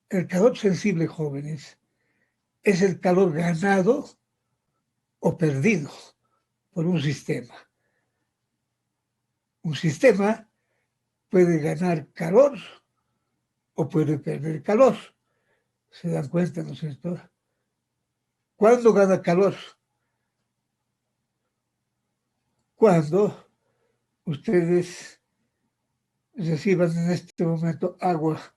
El calor sensible, jóvenes, es el calor ganado o perdido por un sistema. Un sistema puede ganar calor o puede perder calor. ¿Se dan cuenta, no es cierto? ¿Cuándo gana calor? Cuando ustedes reciban en este momento agua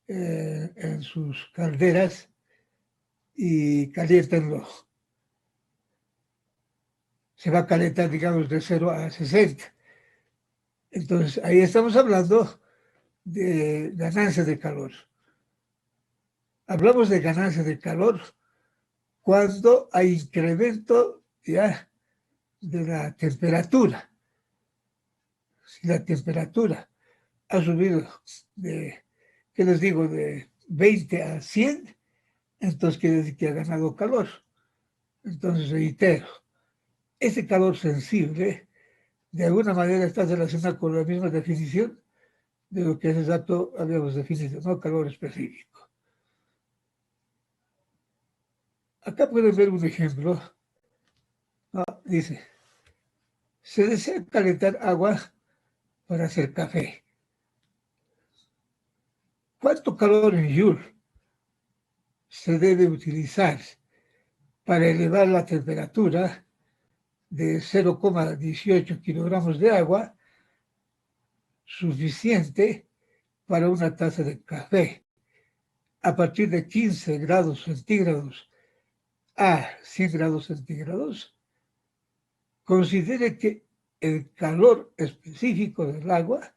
en sus calderas y calientenlo. Se va a calentar, digamos, de 0 a 60. Entonces, ahí estamos hablando de ganancia de calor. Hablamos de ganancia de calor cuando hay incremento ya de la temperatura. Si la temperatura ha subido de, ¿qué les digo?, de 20 a 100, entonces quiere decir que ha ganado calor. Entonces, reitero, ese calor sensible de alguna manera está relacionado con la misma definición de lo que hace rato habíamos definido, ¿no? Calor específico. Acá pueden ver un ejemplo. Dice, se desea calentar agua para hacer café. ¿Cuánto calor en Joule se debe utilizar para elevar la temperatura de 0,18 kilogramos de agua suficiente para una taza de café a partir de 15 grados centígrados a 100 grados centígrados? Considere que el calor específico del agua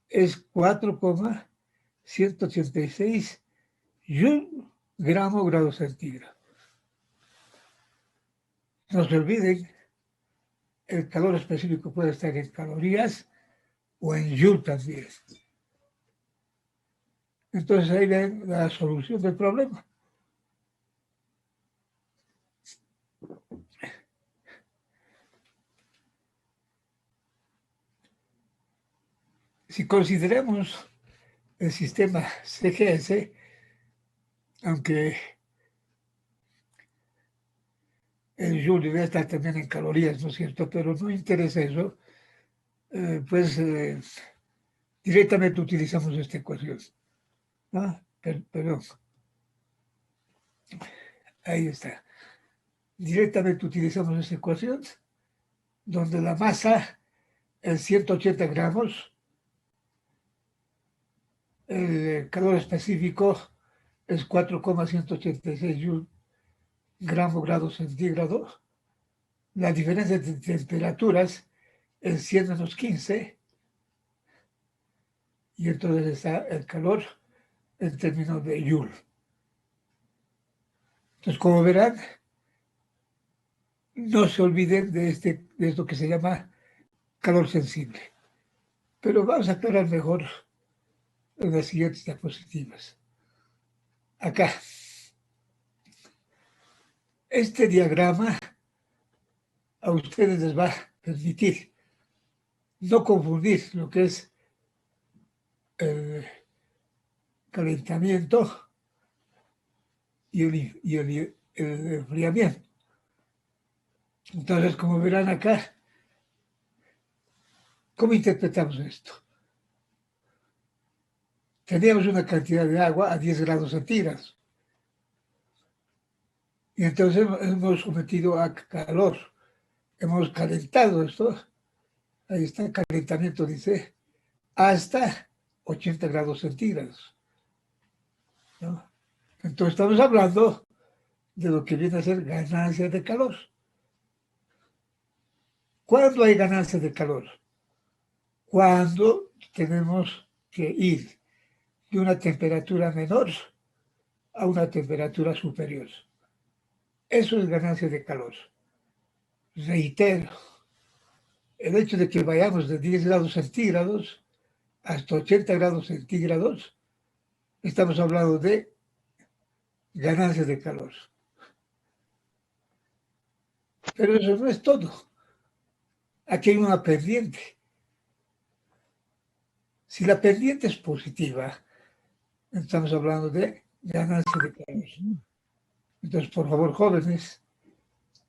es 4,186 gramos centígrados. No se olviden, el calor específico puede estar en calorías o en joule también. Entonces ahí ven la solución del problema. Si consideramos el sistema CGS, aunque el joule debe estar también en calorías, ¿no es cierto? Pero no interesa eso, pues directamente utilizamos esta ecuación. Perdón. Ahí está. Directamente utilizamos esta ecuación, donde la masa es 180 gramos, el calor específico es 4,186 grados centígrados, la diferencia de temperaturas es 100 menos 15, y entonces está el calor en términos de Joule. Entonces, como verán, no se olviden de esto que se llama calor sensible. Pero vamos a aclarar mejor en las siguientes diapositivas. Acá. Este diagrama a ustedes les va a permitir no confundir lo que es el calentamiento y el enfriamiento. Entonces, como verán acá, ¿cómo interpretamos esto? Teníamos una cantidad de agua a 10 grados centígrados. Y entonces hemos sometido a calor. Hemos calentado esto. Ahí está el calentamiento, dice, hasta 80 grados centígrados. ¿No? Entonces estamos hablando de lo que viene a ser ganancia de calor. ¿Cuándo hay ganancia de calor? Cuando tenemos que ir de una temperatura menor a una temperatura superior. Eso es ganancia de calor. Reitero, el hecho de que vayamos de 10 grados centígrados hasta 80 grados centígrados, estamos hablando de ganancia de calor. Pero eso no es todo. Aquí hay una pendiente. Si la pendiente es positiva, estamos hablando de ganancia de calor. Entonces, por favor, jóvenes,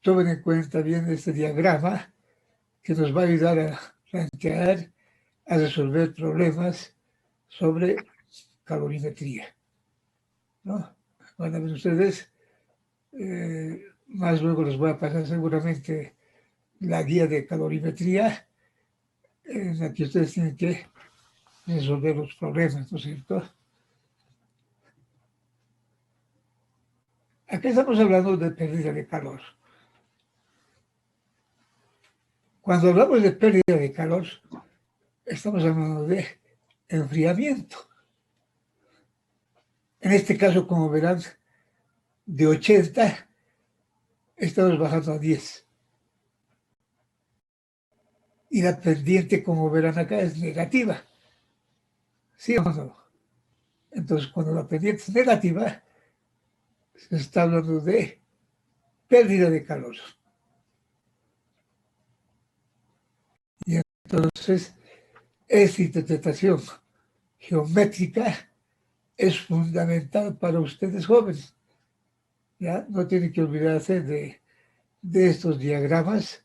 tomen en cuenta bien este diagrama que nos va a ayudar a plantear, a resolver problemas sobre calorimetría, ¿no? Van a ver ustedes, más luego les voy a pasar seguramente la guía de calorimetría en la que ustedes tienen que resolver los problemas, ¿no es cierto? Aquí estamos hablando de pérdida de calor. Cuando hablamos de pérdida de calor, estamos hablando de enfriamiento. En este caso, como verán, de 80 estamos bajando a 10. Y la pendiente, como verán acá, es negativa. ¿Sí o no? Entonces, cuando la pendiente es negativa, se está hablando de pérdida de calor. Y entonces, esta interpretación geométrica es fundamental para ustedes jóvenes. ¿Ya? No tienen que olvidarse de estos diagramas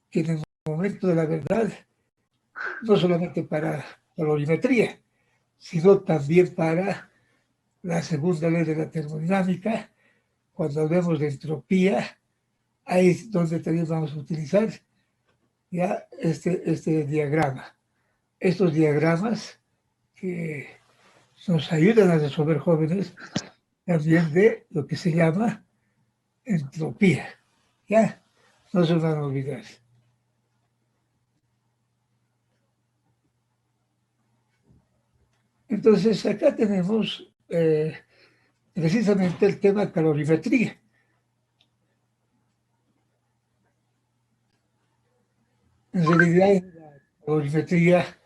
que en el momento de la verdad, no solamente para calorimetría, sino también para la segunda ley de la termodinámica, cuando hablemos de entropía, ahí es donde también vamos a utilizar ya este diagrama. Estos diagramas que nos ayudan a resolver jóvenes también de lo que se llama entropía. ¿Ya? No se van a olvidar. Entonces, acá tenemos precisamente el tema calorimetría. En realidad, la calorimetría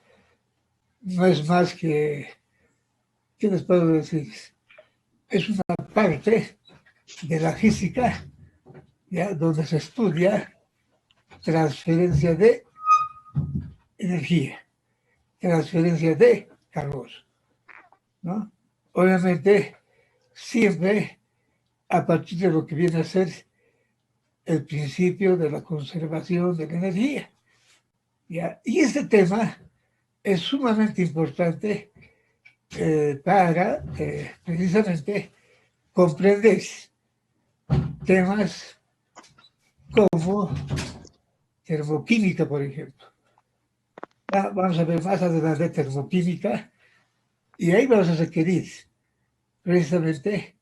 no es más que, ¿qué les puedo decir? Es una parte de la física, ¿ya? Donde se estudia transferencia de energía, transferencia de calor, ¿no? Obviamente, siempre a partir de lo que viene a ser el principio de la conservación de la energía, ¿ya? Y este tema es sumamente importante para precisamente comprender temas como termoquímica, por ejemplo. Vamos a ver más adelante termoquímica y ahí vamos a requerir precisamente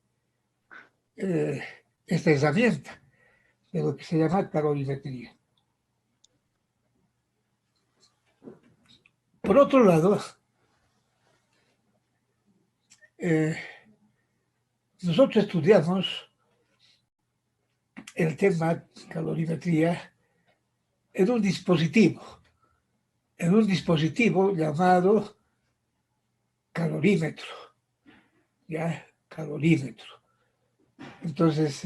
eh, esta herramienta de lo que se llama calorimetría. Por otro lado, nosotros estudiamos el tema calorimetría en un dispositivo llamado calorímetro, ¿ya? Calorímetro. Entonces,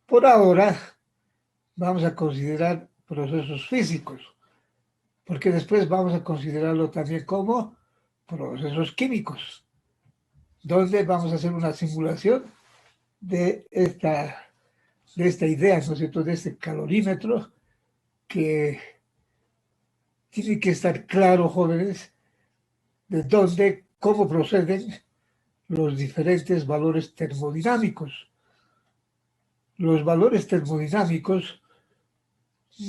por ahora vamos a considerar procesos físicos, porque después vamos a considerarlo también como procesos químicos, donde vamos a hacer una simulación de esta idea, ¿no es cierto?, de este calorímetro, que tiene que estar claro, jóvenes, de dónde, cómo proceden los diferentes valores termodinámicos. Los valores termodinámicos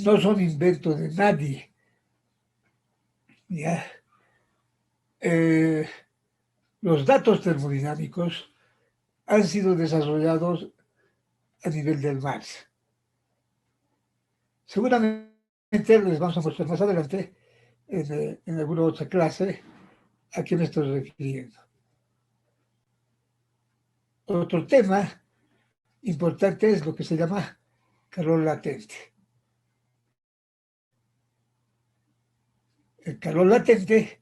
no son inventos de nadie, ¿ya? Los datos termodinámicos han sido desarrollados a nivel del mar. Seguramente les vamos a mostrar más adelante en alguna otra clase a qué me estoy refiriendo. Otro tema importante es lo que se llama calor latente. El calor latente,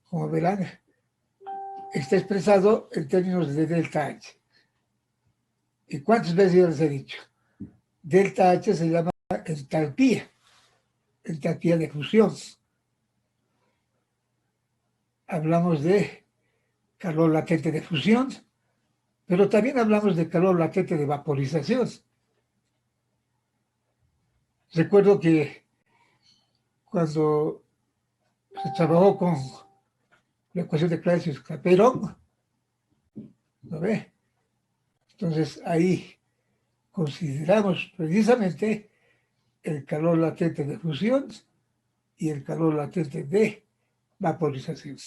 como verán, está expresado en términos de delta H. ¿Y cuántas veces ya les he dicho? Delta H se llama entalpía de fusión. hablamos de calor latente de fusión, pero también hablamos de calor latente de vaporización. Recuerdo que cuando se trabajó con la ecuación de Clausius-Clapeyron, ¿no ve? Entonces ahí consideramos precisamente el calor latente de fusión y el calor latente de vaporización.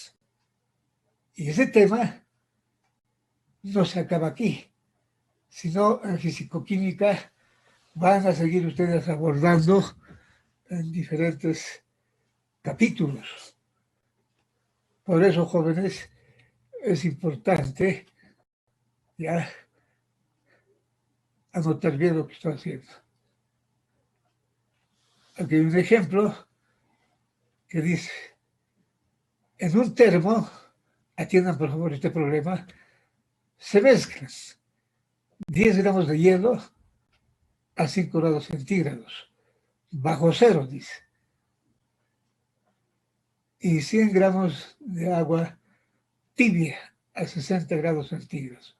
Y ese tema no se acaba aquí, sino en fisicoquímica van a seguir ustedes abordando en diferentes capítulos. Por eso, jóvenes, es importante ya anotar bien lo que estoy haciendo. Aquí hay un ejemplo que dice, en un termo, atiendan por favor este problema, se mezclan 10 gramos de hielo a 5 grados centígrados, bajo cero, dice, y 100 gramos de agua tibia a 60 grados centígrados.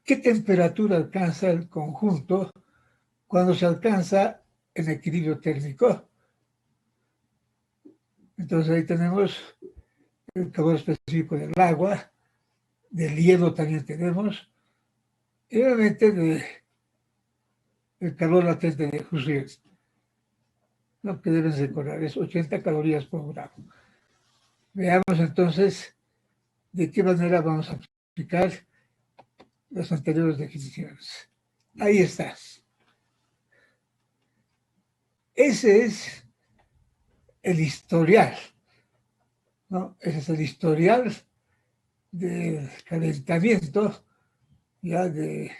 ¿Qué temperatura alcanza el conjunto cuando se alcanza el equilibrio térmico? Entonces ahí tenemos el calor específico del agua, del hielo también tenemos, y obviamente el calor latente de fusión. Lo que deben recordar es 80 calorías por gramo. Veamos entonces de qué manera vamos a aplicar las anteriores definiciones. Ahí está. Ese es el historial, ¿no? Ese es el historial del calentamiento ya de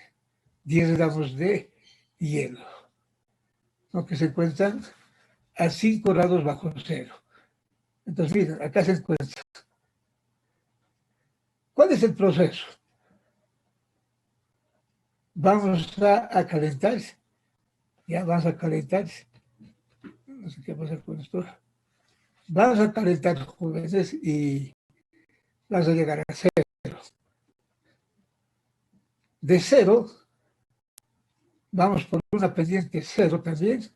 10 gramos de hielo, ¿no? Que se encuentran a 5 grados bajo cero. Entonces, miren, acá se encuentra. ¿Cuál es el proceso? Vamos a calentar, ya vamos a calentar, no sé qué pasa con esto, vamos a calentar, jóvenes, y vamos a llegar a cero. De cero, vamos por una pendiente cero también.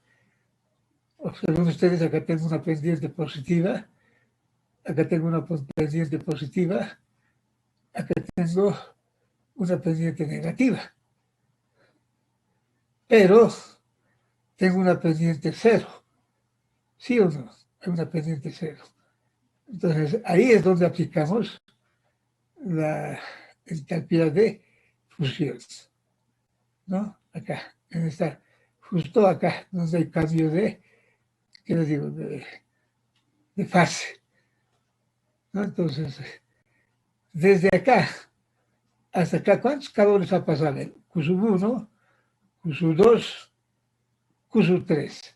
Observen ustedes, acá tengo una pendiente positiva, acá tengo una pendiente positiva, acá tengo una pendiente negativa. Pero tengo una pendiente cero, ¿sí o no? Hay una pendiente cero. Entonces, ahí es donde aplicamos la entalpía de fusión, ¿no? Acá, en esta, justo acá, donde hay cambio de, ¿qué les digo? De fase, ¿no? Entonces, desde acá hasta acá, ¿cuántos calores ha pasado? Q1, Q2, Q3.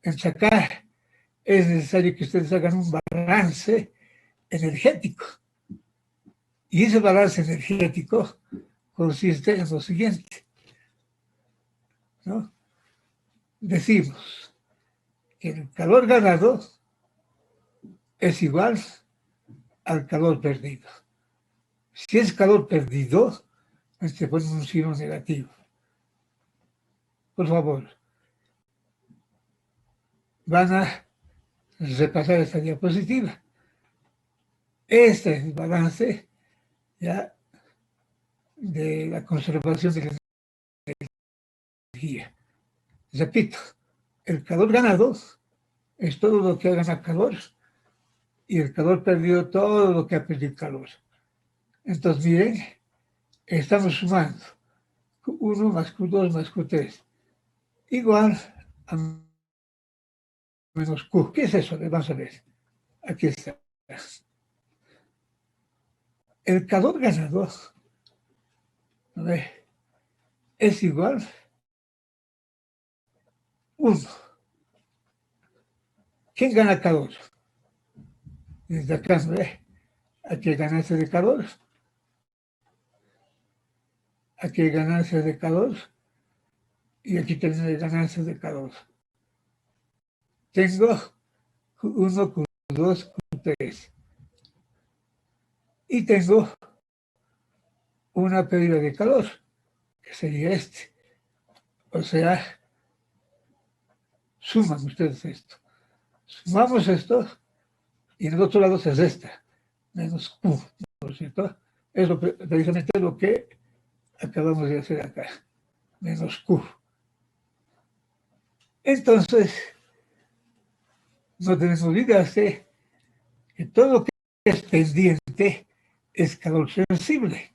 En acá es necesario que ustedes hagan un balance energético. Y ese balance energético consiste en lo siguiente, ¿no? Decimos que el calor ganado es igual al calor perdido. Si es calor perdido, se pone un signo negativo. Por favor, van a repasar esta diapositiva. Este es el balance ya de la conservación de la energía. Repito, el calor ganado es todo lo que gana calor y el calor perdido todo lo que ha perdido calor. Entonces, miren, estamos sumando Q1 más Q2 más Q3 igual a menos Q. ¿Qué es eso? Vamos a ver. Aquí está. El calor ganado, a ver, es igual a 1. ¿Quién gana calor? Desde acá, ¿no? Aquí hay ganancia de calor. aquí hay ganancias de K2 y aquí tengo ganancias de K2. Tengo Q1, Q2, Q3. Y tengo una pérdida de calor, que sería este. O sea, suman ustedes esto. Sumamos esto y en el otro lado se resta, menos Q, ¿no es cierto? Es precisamente lo que acabamos de hacer acá, menos Q. Entonces, no debemos olvidarse que todo lo que es pendiente es calor sensible.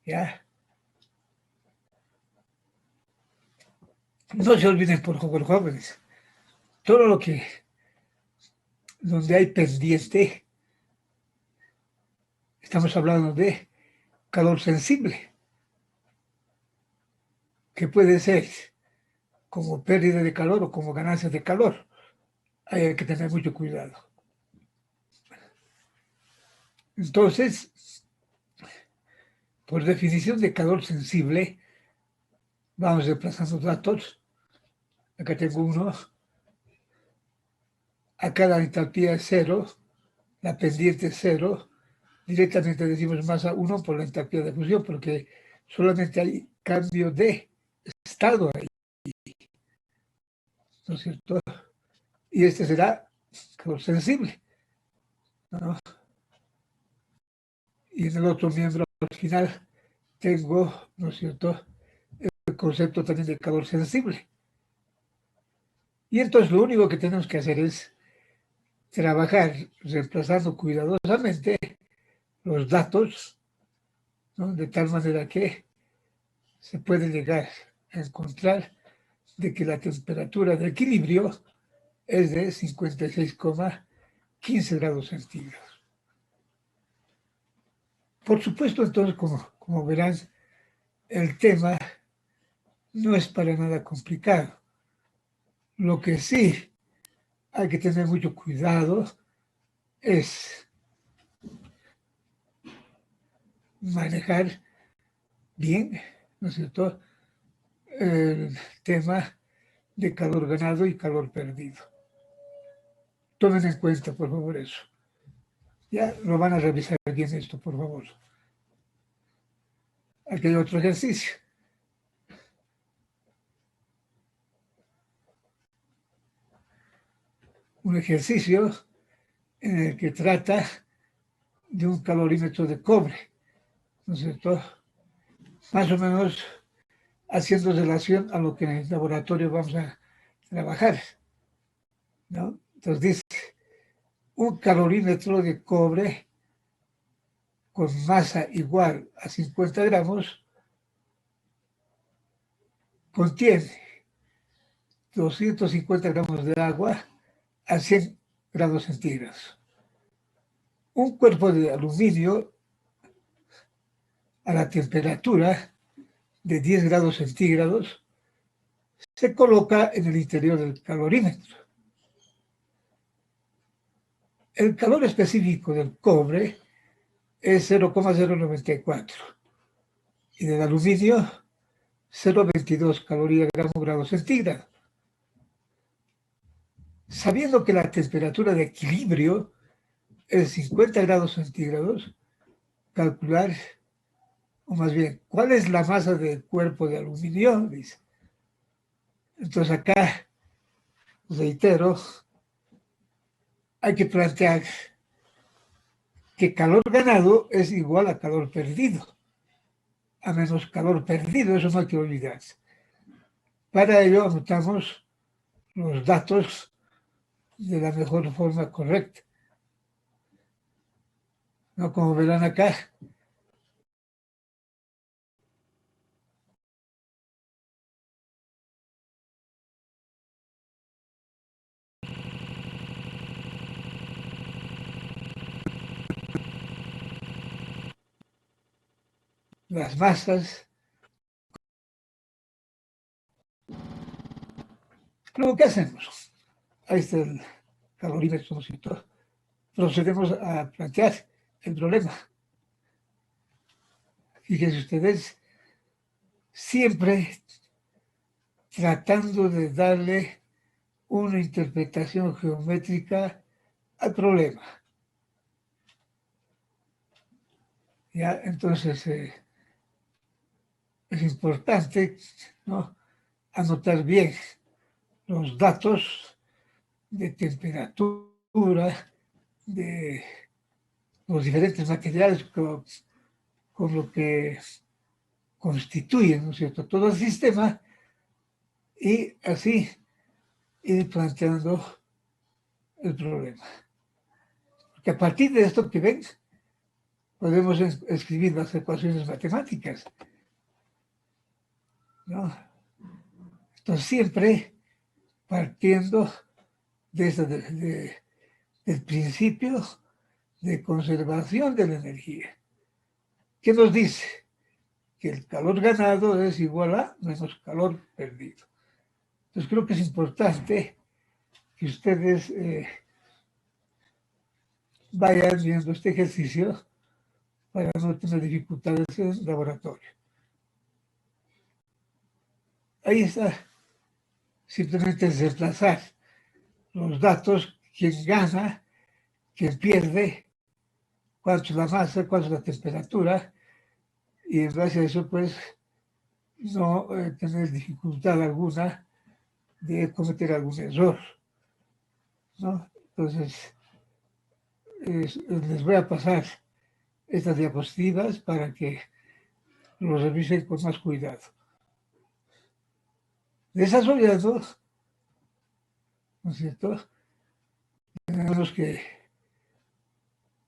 ¿Ya? No se olviden, por favor, jóvenes, todo lo que, donde hay pendiente, estamos hablando de calor sensible, que puede ser como pérdida de calor o como ganancia de calor. Hay que tener mucho cuidado. Entonces, por definición de calor sensible, vamos desplazando datos. Acá tengo uno. Acá la entalpía es cero, la pendiente es cero. Directamente decimos masa 1 por la entalpía de fusión, porque solamente hay cambio de estado ahí, ¿no es cierto? Y este será calor sensible, ¿no? Y en el otro miembro al final tengo, ¿no es cierto?, el concepto también de calor sensible. Y entonces lo único que tenemos que hacer es trabajar reemplazando cuidadosamente los datos, ¿no?, de tal manera que se puede llegar a encontrar de que la temperatura de equilibrio es de 56,15 grados centígrados. Por supuesto, entonces, como verán, el tema no es para nada complicado. Lo que sí hay que tener mucho cuidado es manejar bien, ¿no es cierto?, el tema de calor ganado y calor perdido. Tomen en cuenta, por favor, eso. Ya lo van a revisar bien esto, por favor. Aquí hay otro ejercicio. Un ejercicio en el que trata de un calorímetro de cobre, ¿no es cierto? Más o menos haciendo relación a lo que en el laboratorio vamos a trabajar, ¿no? Entonces dice, un calorímetro de cobre con masa igual a 50 gramos contiene 250 gramos de agua a 100 grados centígrados. Un cuerpo de aluminio a la temperatura de 10 grados centígrados se coloca en el interior del calorímetro. El calor específico del cobre es 0,094 y del aluminio 0,22 calorías grado centígrado. Sabiendo que la temperatura de equilibrio es 50 grados centígrados, calcular, o más bien, ¿cuál es la masa del cuerpo de aluminio? Dice. Entonces acá, reitero, hay que plantear que calor ganado es igual a calor perdido, a menos calor perdido, eso no hay que olvidarse. Para ello anotamos los datos de la mejor forma correcta. ¿No? Como verán acá, las masas. Luego, ¿qué hacemos? Ahí está el calorímetro, ¿no? Procedemos a plantear el problema. Fíjense ustedes, siempre tratando de darle una interpretación geométrica al problema. ¿Ya? Entonces, es importante, ¿no?, anotar bien los datos de temperatura, de los diferentes materiales con lo que constituyen, ¿no es cierto?, todo el sistema, y así ir planteando el problema. Porque a partir de esto que ven, podemos escribir las ecuaciones matemáticas, ¿no? Entonces, siempre partiendo del principio de conservación de la energía. ¿Qué nos dice? Que el calor ganado es igual a menos calor perdido. Entonces, creo que es importante que ustedes vayan viendo este ejercicio para no tener dificultades en el laboratorio. Ahí está. Simplemente es desplazar los datos, quién gana, quién pierde, cuánto es la masa, cuánto es la temperatura, y en base a eso, pues, no tener dificultad alguna de cometer algún error, ¿no? Entonces, les voy a pasar estas diapositivas para que lo revisen con más cuidado. Desarrollando, ¿no es cierto? Tenemos que,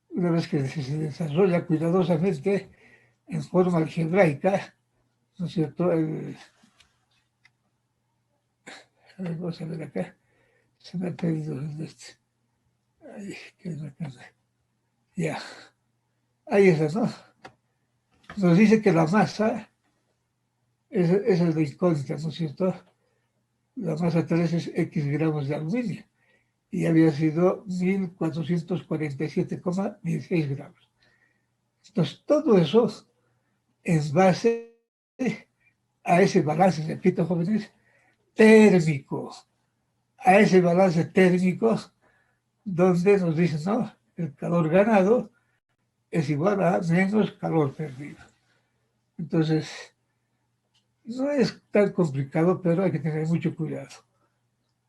una vez que se desarrolla cuidadosamente en forma algebraica, ¿no es cierto? Vamos a ver acá, se me ha perdido este. Ay, qué bacana. Ya, ahí está, ¿no? Nos dice que la masa es la incógnita, ¿no es cierto? La masa 3 es X gramos de aluminio y había sido 1447,16 gramos. Entonces, todo eso en base a ese balance, repito, jóvenes, térmico, a ese balance térmico donde nos dicen, no, el calor ganado es igual a menos calor perdido. Entonces, no es tan complicado, pero hay que tener mucho cuidado.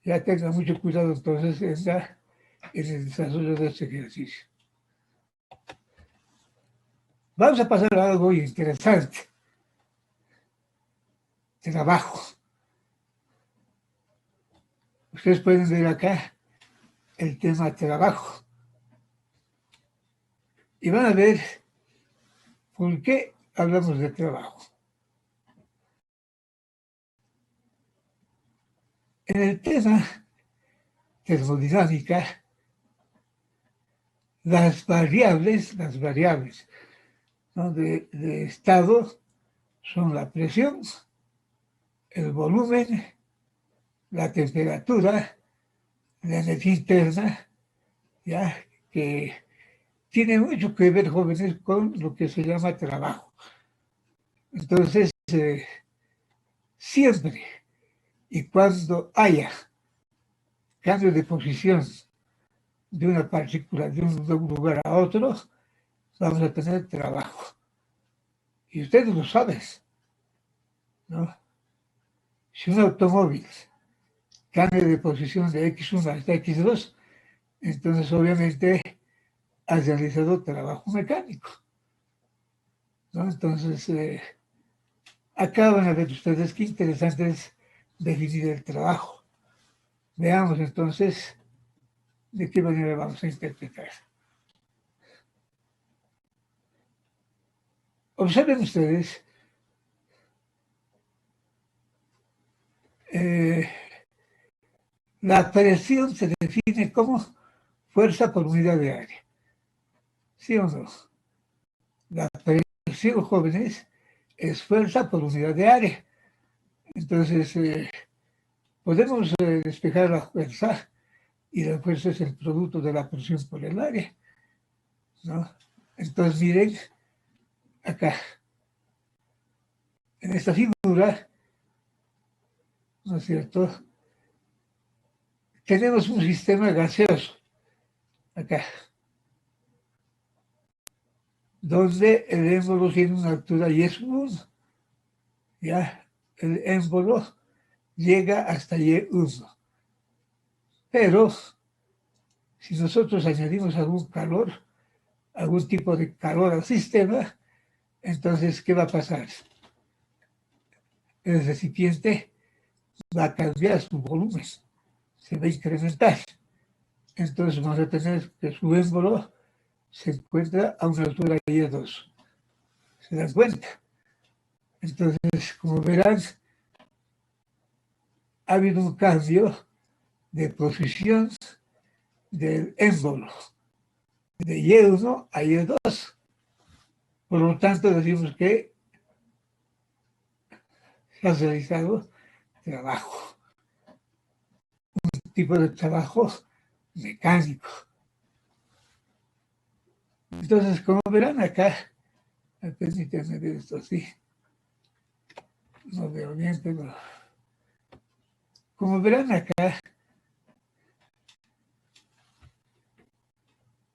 Ya tenga mucho cuidado entonces en el desarrollo de este ejercicio. Vamos a pasar a algo interesante. Trabajo. Ustedes pueden ver acá el tema trabajo. Y van a ver por qué hablamos de trabajo. En el tema termodinámica, las variables, ¿no?, de estado son la presión, el volumen, la temperatura, la energía interna, ya que tiene mucho que ver, jóvenes, con lo que se llama trabajo. Entonces, siempre y cuando haya cambio de posición de una partícula de un lugar a otro, vamos a tener trabajo. Y ustedes lo saben, ¿no? Si un automóvil cambia de posición de X1 hasta X2, entonces obviamente ha realizado trabajo mecánico, ¿no? Entonces, acá van a ver ustedes qué interesante es definir el trabajo. Veamos entonces de qué manera vamos a interpretar. Observen ustedes la presión se define como fuerza por unidad de área. ¿Sí o no? La presión, jóvenes, es fuerza por unidad de área. Entonces, podemos despejar la fuerza, y la fuerza es el producto de la presión por el área, ¿no? Entonces, miren, acá, en esta figura, ¿no es cierto? Tenemos un sistema gaseoso acá, donde el émbolo tiene una altura y es 1. Ya, el émbolo llega hasta Y1. Pero si nosotros añadimos algún tipo de calor al sistema, entonces, ¿qué va a pasar? El recipiente va a cambiar su volumen, se va a incrementar. Entonces vamos a tener que su émbolo se encuentra a una altura de Y2. ¿Se dan cuenta? Entonces, como verán, ha habido un cambio de posición del émbolo, de Y1 a Y2. Por lo tanto, decimos que se ha realizado trabajo, un tipo de trabajo mecánico. Entonces, como verán acá, permítanme ver esto así, no veo bien, pero como verán acá,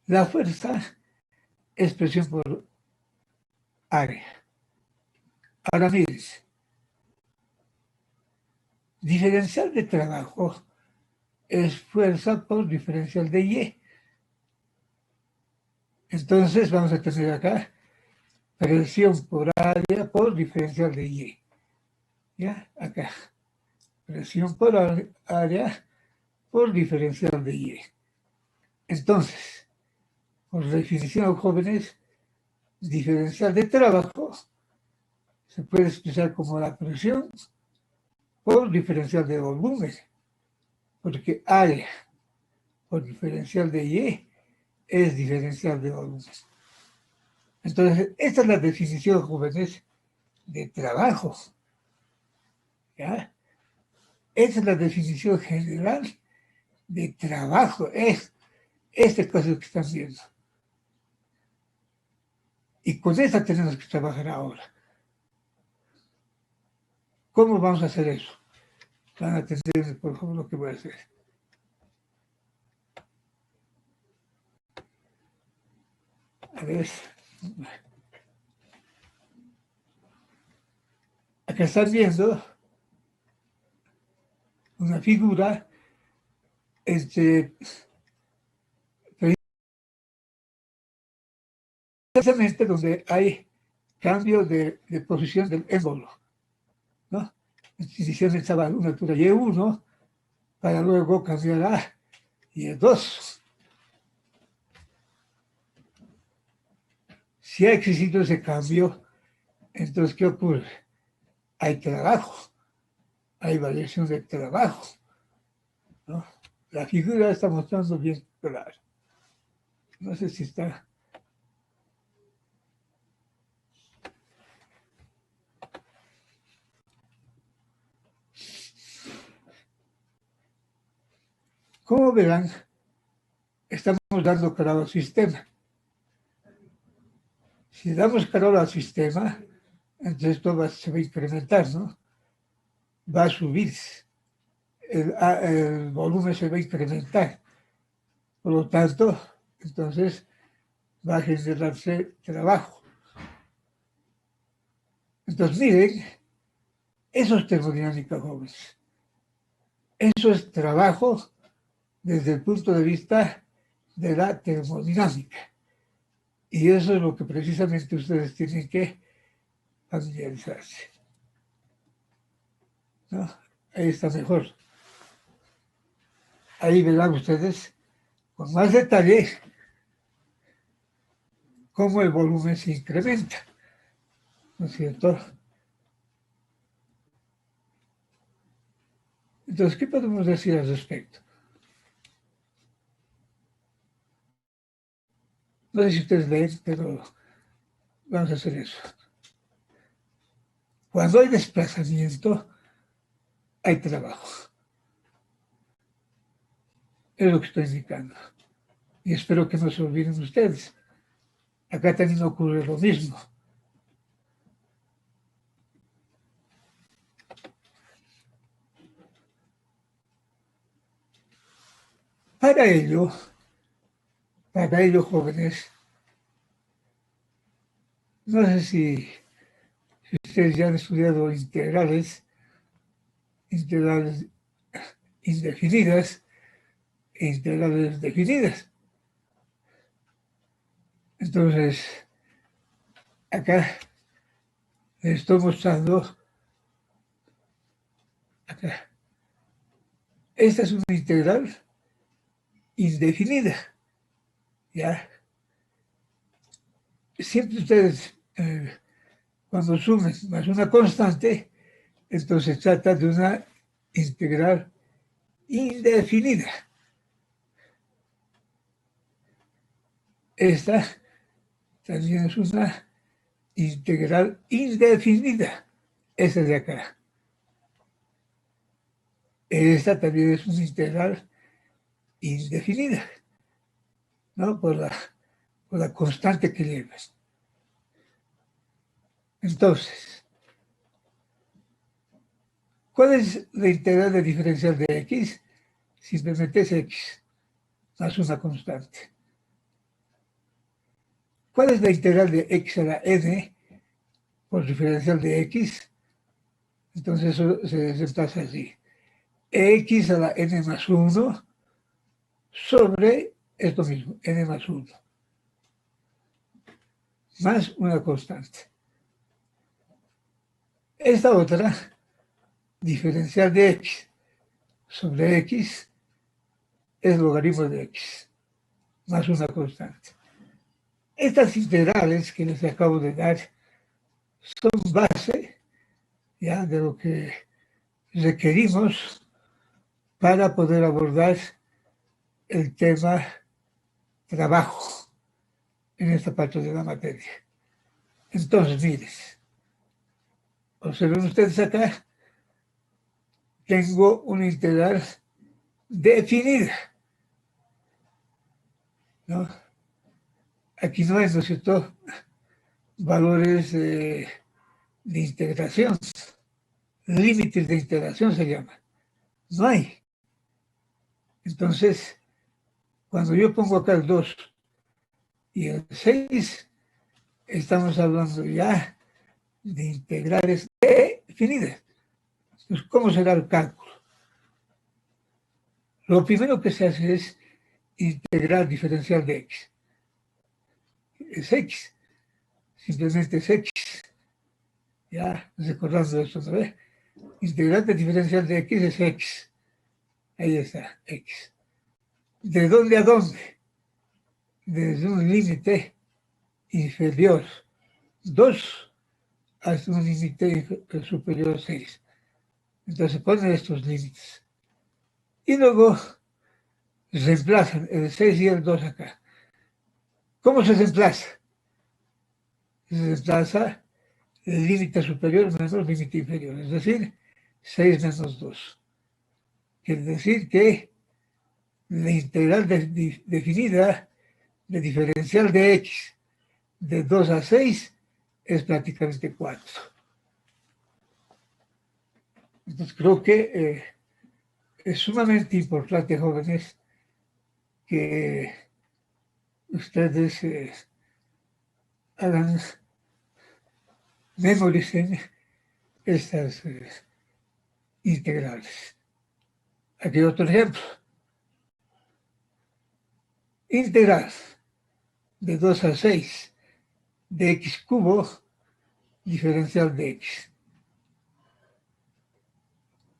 la fuerza es presión por área. Ahora miren, diferencial de trabajo es fuerza por diferencial de Y. Entonces vamos a tener acá presión por área por diferencial de Y. ¿Ya? Acá. Presión por área por diferencial de Y. Entonces, por definición, jóvenes, diferencial de trabajo se puede expresar como la presión por diferencial de volumen, porque área por diferencial de Y es diferencial de volumen. Entonces, esta es la definición, jóvenes, de trabajo. ¿Ya? Esa es la definición general de trabajo. Es este caso que están viendo. Y con esa tenemos que trabajar ahora. ¿Cómo vamos a hacer eso? Van a entender, por favor, lo que voy a hacer. A ver. Acá están viendo una figura precisamente donde hay cambio de posición del émbolo, ¿no? Inicialmente estaba a una altura Y1 para luego cambiar a Y2. Si ha existido ese cambio, entonces, ¿qué ocurre? Hay trabajo, hay variación de trabajo, ¿no? La figura está mostrando bien claro. No sé si está. Como verán, estamos dando calor al sistema. Si damos calor al sistema, entonces esto se va a incrementar, ¿no? Va a subir, el volumen se va a incrementar. Por lo tanto, entonces va a generarse trabajo. Entonces, miren, eso es termodinámica, jóvenes. Eso es trabajo desde el punto de vista de la termodinámica. Y eso es lo que precisamente ustedes tienen que familiarizarse, ¿no? Ahí está mejor. Ahí verán ustedes con más detalle cómo el volumen se incrementa, ¿no es cierto? Entonces, ¿qué podemos decir al respecto? No sé si ustedes leen, pero vamos a hacer eso. Cuando hay desplazamiento, hay trabajo. Es lo que estoy indicando. Y espero que no se olviden ustedes. Acá también ocurre lo mismo. Para ello, jóvenes, no sé si ustedes ya han estudiado integrales indefinidas e integrales definidas. Entonces, acá les estoy mostrando, acá, esta es una integral indefinida, ¿ya? Siempre ustedes, cuando sumen más una constante, entonces trata de una integral indefinida. Esta también es una integral indefinida, esta de acá. Esta también es una integral indefinida, ¿no? Por la constante que llevas. Entonces, ¿cuál es la integral de diferencial de x? Simplemente es x más una constante. ¿Cuál es la integral de x a la n por diferencial de x? Entonces eso se desplaza así. X a la n más 1 sobre esto mismo, n más 1, más una constante. Esta otra, diferencial de x sobre x, es logaritmo de x, más una constante. Estas integrales que les acabo de dar son base ya de lo que requerimos para poder abordar el tema trabajo en esta parte de la materia. Entonces, miren, observen ustedes acá, tengo una integral definida, ¿no? Aquí no hay, ¿no es cierto?, valores de integración, límites de integración se llama. No hay. Entonces, cuando yo pongo acá el 2 y el 6, estamos hablando ya de integrales definidas. Entonces, ¿cómo será el cálculo? Lo primero que se hace es integral diferencial de x. Es x, simplemente es x. Ya, recordando esto, ¿no ve? Integral de diferencial de x es x. Ahí está, x. ¿De dónde a dónde? Desde un límite inferior 2 hasta un límite superior a 6. Entonces ponen estos límites. Y luego reemplazan el 6 y el 2 acá. ¿Cómo se reemplaza? Se reemplaza el límite superior menos el límite inferior, es decir, 6 menos 2. Quiere decir que la integral definida de diferencial de x de 2 a 6 es prácticamente 4. Entonces creo que es sumamente importante, jóvenes, que ustedes hagan, memoricen estas integrales. Aquí otro ejemplo. Integral de 2 a 6 de x cubo diferencial de x.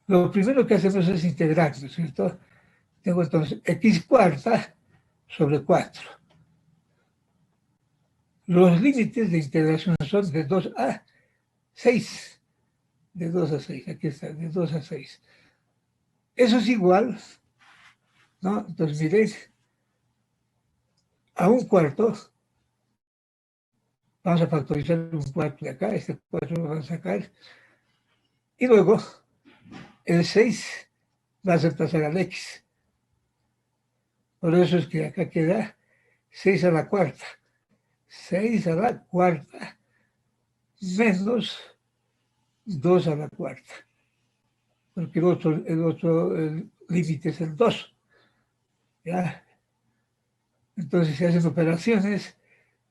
Lo primero que hacemos es integrar, ¿no es cierto? Tengo entonces x cuarta sobre 4. Los límites de integración son de 2 a 6. De 2 a 6, aquí está, de 2 a 6. Eso es igual, ¿no? Entonces miréis, a un cuarto, vamos a factorizar un cuarto de acá, este 4 lo vamos a sacar, y luego el 6 va a reemplazar al x. Por eso es que acá queda 6 a la cuarta. 6 a la cuarta menos 2 a la cuarta. Porque el otro límite es el 2. ¿ya? Entonces se hacen operaciones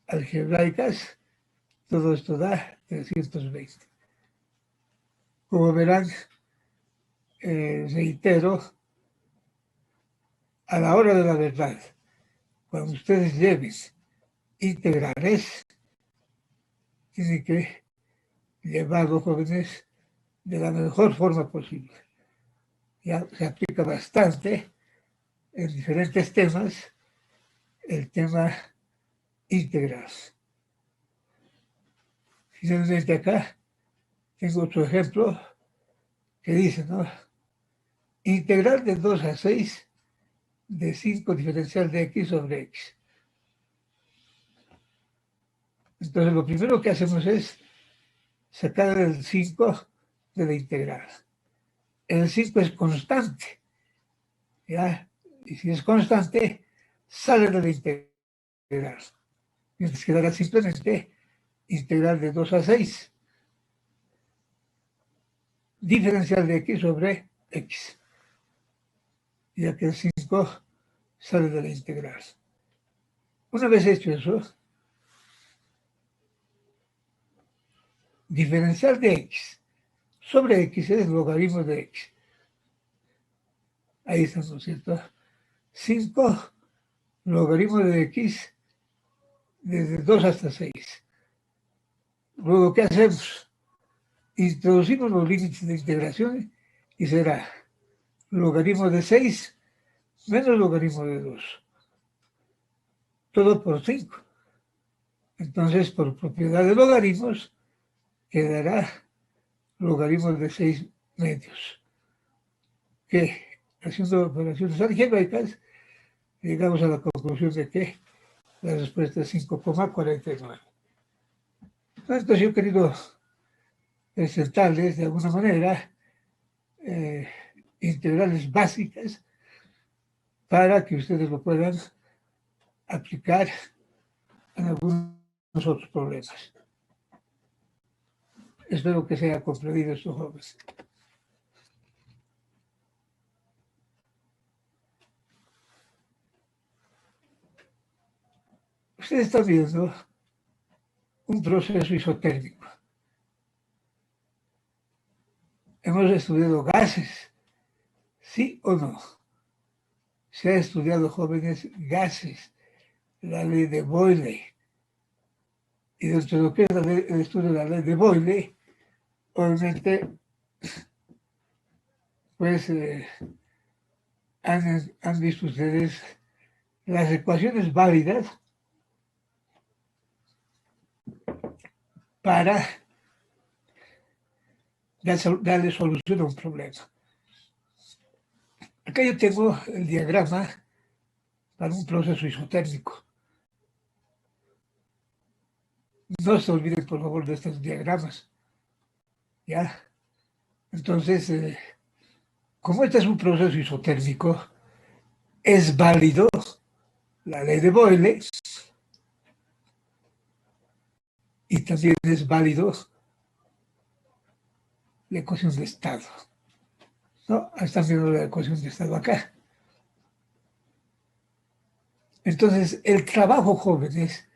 algebraicas, todo esto da 320. Como verán, reitero, a la hora de la verdad, cuando ustedes lleven integrales, tienen que llevarlos, jóvenes, de la mejor forma posible. Ya se aplica bastante en diferentes temas el tema integral. Finalmente acá tengo otro ejemplo que dice, ¿no? Integral de 2 a 6 de 5 diferencial de x sobre x. Entonces lo primero que hacemos es sacar el 5 de la integral. El 5 es constante, ¿ya? Y si es constante, sale de la integral. Mientras quedará simplemente integral de 2 a 6, diferencial de x sobre x, ya que el 5 sale de la integral. Una vez hecho eso, diferencial de x sobre x es logaritmo de x. Ahí está, ¿no es cierto? 5 logaritmo de x desde 2 hasta 6. Luego, ¿qué hacemos? Introducimos los límites de integración y será logaritmo de 6 menos logaritmo de 2. Todo por 5. Entonces, por propiedad de logaritmos, quedará logaritmo de 6 medios. Que haciendo operaciones algebraicas, llegamos a la conclusión de que la respuesta es 5,49. Entonces, yo he querido presentarles de alguna manera integrales básicas para que ustedes lo puedan aplicar en algunos otros problemas. Espero que sea comprendido esto, jóvenes. Ustedes están viendo un proceso isotérmico. Hemos estudiado gases, ¿sí o no? Se ha estudiado, jóvenes, gases, la ley de Boyle. Y dentro de lo que es el estudio de la ley de Boyle, obviamente, pues han visto ustedes las ecuaciones válidas para darle solución a un problema. Acá yo tengo el diagrama para un proceso isotérmico. No se olviden, por favor, de estos diagramas. ¿Ya? Entonces, como este es un proceso isotérmico, es válido la ley de Boyle y también es válido la ecuación de estado. ¿No? Están viendo la ecuación de estado acá. Entonces, el trabajo, jóvenes,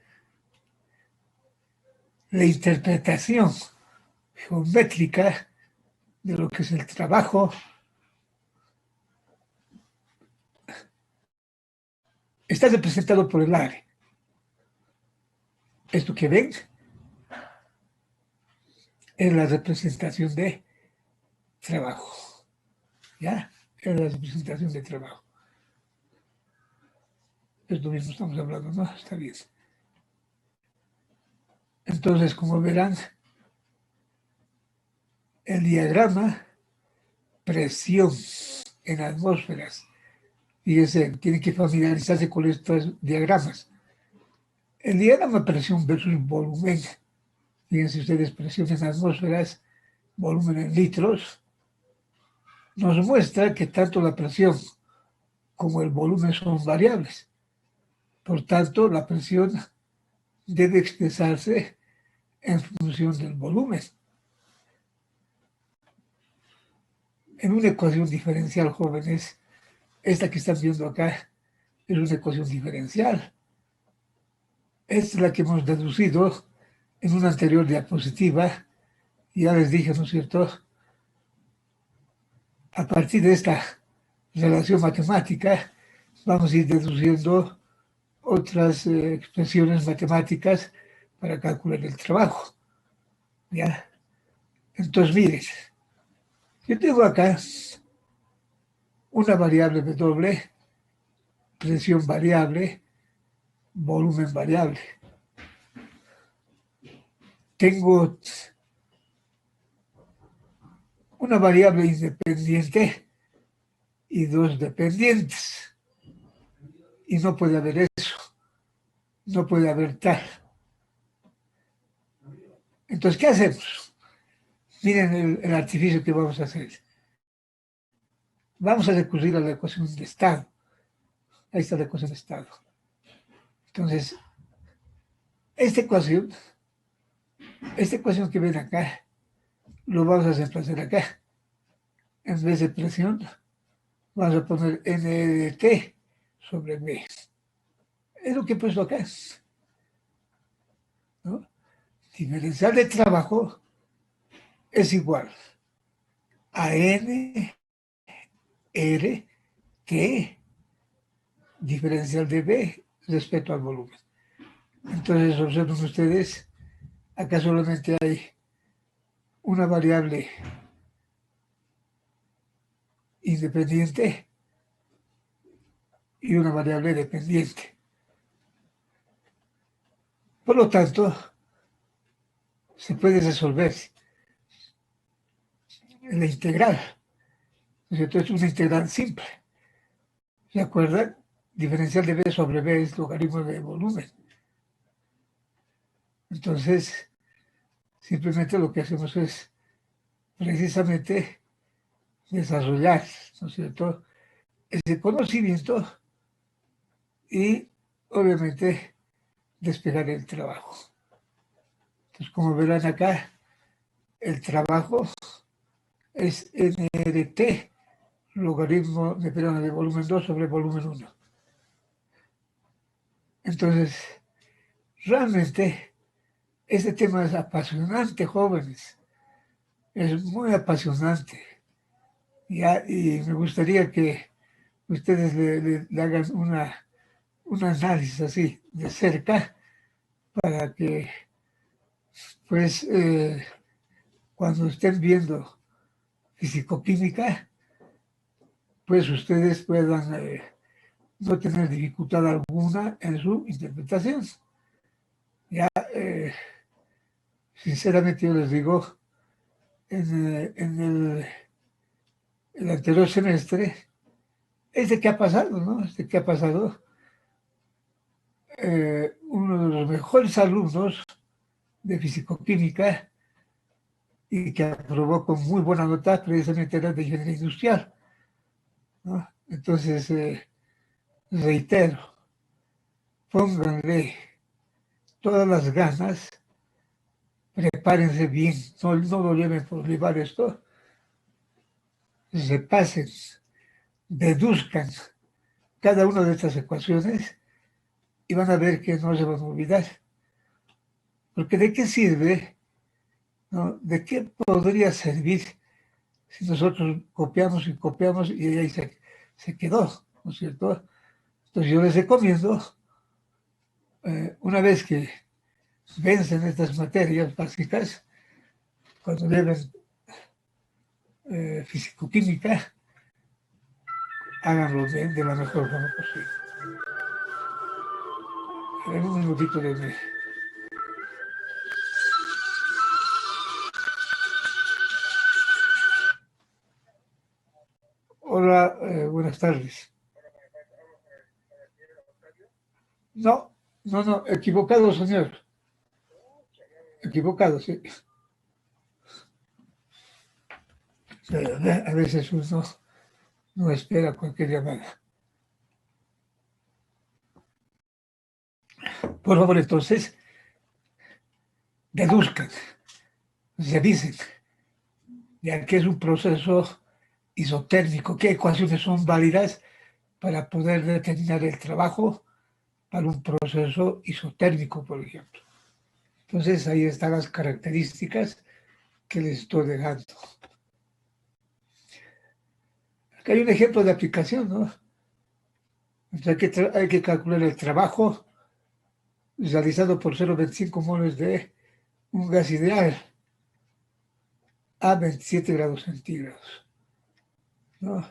la interpretación geométrica de lo que es el trabajo está representado por el área. Esto que ven es la representación de trabajo. ¿Ya? Es la representación de trabajo. Esto mismo estamos hablando, ¿no? Está bien. Entonces, como verán, el diagrama, presión en atmósferas. Fíjense, tienen que familiarizarse con estos diagramas. El diagrama presión versus volumen. Fíjense ustedes, presión en atmósferas, volumen en litros, nos muestra que tanto la presión como el volumen son variables. Por tanto, la presión debe expresarse en función del volumen. En una ecuación diferencial, jóvenes, esta que están viendo acá, es una ecuación diferencial. Esta es la que hemos deducido en una anterior diapositiva. Ya les dije, ¿no es cierto? A partir de esta relación matemática, vamos a ir deduciendo otras expresiones matemáticas para calcular el trabajo. ¿Ya? Entonces, miren, yo tengo acá una variable W, presión variable, volumen variable. Tengo una variable independiente y dos dependientes. Y no puede haber eso, no puede haber tal. Entonces, ¿qué hacemos? Miren el artificio que vamos a hacer. Vamos a recurrir a la ecuación de estado. Ahí está la ecuación de estado. Entonces, esta ecuación que ven acá, lo vamos a reemplazar acá. En vez de presión, vamos a poner N de T sobre B. Es lo que he puesto acá, ¿no? Diferencial de trabajo es igual a N, R, T, diferencial de B respecto al volumen. Entonces, observen ustedes, acá solamente hay una variable independiente y una variable dependiente. Por lo tanto, se puede resolver la integral. Entonces, es una integral simple. ¿Se acuerdan? Diferencial de B sobre B es logaritmo de volumen. Entonces, simplemente lo que hacemos es precisamente desarrollar, ¿no es cierto?, ese conocimiento y, obviamente, despegar el trabajo. Entonces, como verán acá, el trabajo es NRT, logaritmo de volumen 2 sobre volumen 1. Entonces, realmente, este tema es apasionante, jóvenes. Es muy apasionante. ¿Ya? Y me gustaría que ustedes le hagan un análisis así de cerca para que, pues, cuando estén viendo fisicoquímica, pues ustedes puedan no tener dificultad alguna en su interpretación. Ya, sinceramente yo les digo, en el anterior semestre, es de qué ha pasado, ¿no? Es de qué ha pasado. Uno de los mejores alumnos de fisicoquímica y que aprobó con muy buena nota precisamente era de ingeniería industrial, ¿no? Entonces, reitero, pónganle todas las ganas, prepárense bien, no lo lleven por llevar esto, repasen, deduzcan cada una de estas ecuaciones y van a ver que no se van a olvidar. Porque ¿de qué sirve? ¿No? ¿De qué podría servir si nosotros copiamos y copiamos y ahí se quedó? ¿No es cierto? Entonces yo les recomiendo, una vez que vencen estas materias básicas, cuando lleven fisicoquímica, háganlo de la mejor forma posible. En un minutito de mí. Hola, buenas tardes. No, no, equivocado, señor. Equivocado, sí. Pero a veces uno no espera cualquier llamada. Por favor, entonces, deduzcan, revisen, ya que es un proceso isotérmico, qué ecuaciones son válidas para poder determinar el trabajo para un proceso isotérmico, por ejemplo. Entonces ahí están las características que les estoy dejando. Acá hay un ejemplo de aplicación, ¿no? Entonces hay que calcular el trabajo realizado por 0,25 moles de un gas ideal a 27 grados centígrados, ¿no?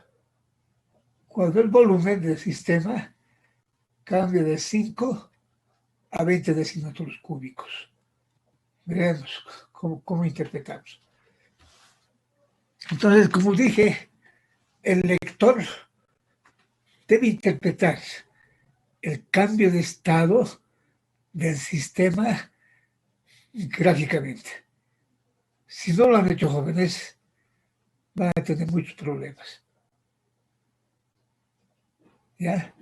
Cuando el volumen del sistema cambia de 5 a 20 decímetros cúbicos. Veremos cómo interpretamos. Entonces, como dije, el lector debe interpretar el cambio de estado del sistema gráficamente. Si no lo han hecho jóvenes, van a tener muchos problemas. ¿Ya?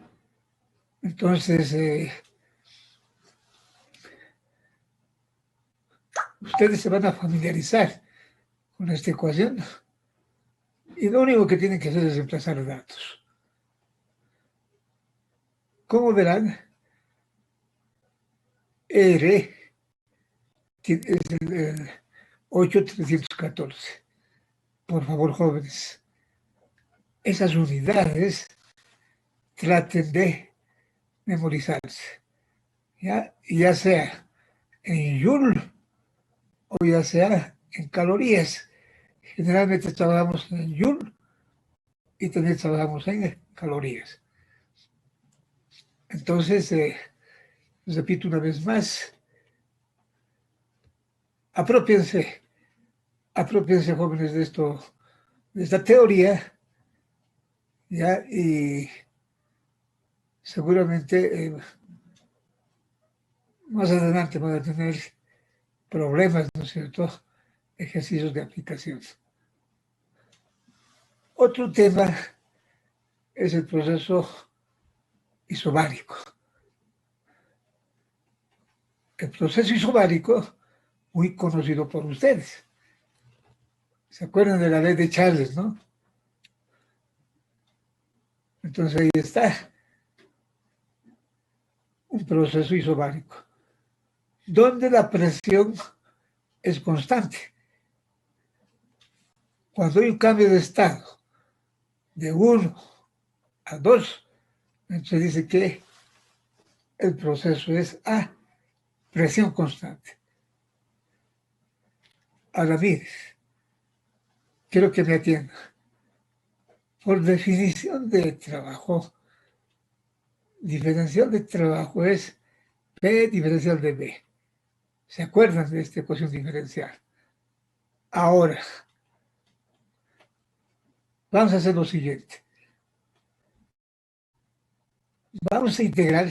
Entonces, ustedes se van a familiarizar con esta ecuación y lo único que tienen que hacer es reemplazar datos. Como verán, R es el 8314. Por favor, jóvenes, esas unidades traten de memorizarse, ya sea en Joule o ya sea en calorías. Generalmente trabajamos en Joule y también trabajamos en calorías. Entonces, repito una vez más, apropiense jóvenes de esta teoría, ¿ya? Y seguramente más adelante van a tener problemas, ¿no es cierto? Ejercicios de aplicación. Otro tema es el proceso isobárico. El proceso isobárico, muy conocido por ustedes. ¿Se acuerdan de la ley de Charles, no? Entonces ahí está un proceso isobárico, donde la presión es constante. Cuando hay un cambio de estado de 1 a 2, entonces dice que el proceso es a presión constante. Ahora mire, quiero que me atienda. Por definición de trabajo, diferencial de trabajo es P diferencial de B. ¿Se acuerdan de esta ecuación diferencial? Ahora, vamos a hacer lo siguiente. Vamos a integrar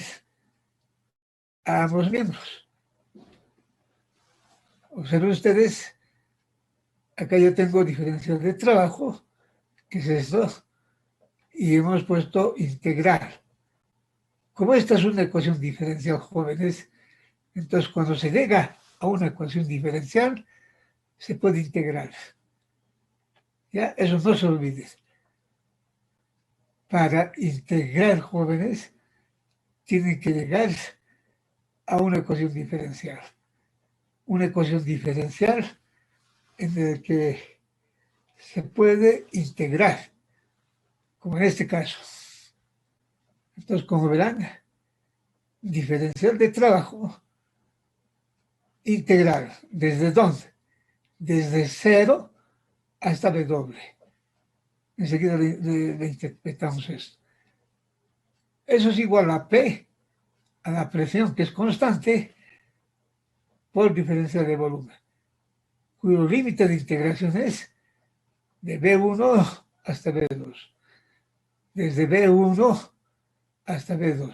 a ambos miembros. Observen ustedes, acá yo tengo diferencial de trabajo, que es esto, y hemos puesto integrar. Como esta es una ecuación diferencial, jóvenes, entonces cuando se llega a una ecuación diferencial, se puede integrar. ¿Ya? Eso no se olvide. Para integrar, jóvenes, tienen que llegar a una ecuación diferencial. Una ecuación diferencial en la que se puede integrar, como en este caso. Entonces, como verán, diferencial de trabajo, integrar. ¿Desde dónde? Desde 0 hasta W. Enseguida le interpretamos esto. Eso es igual a P, a la presión, que es constante, por diferencial de volumen, cuyo límite de integración es de B1 hasta B2. Desde B1 hasta B2.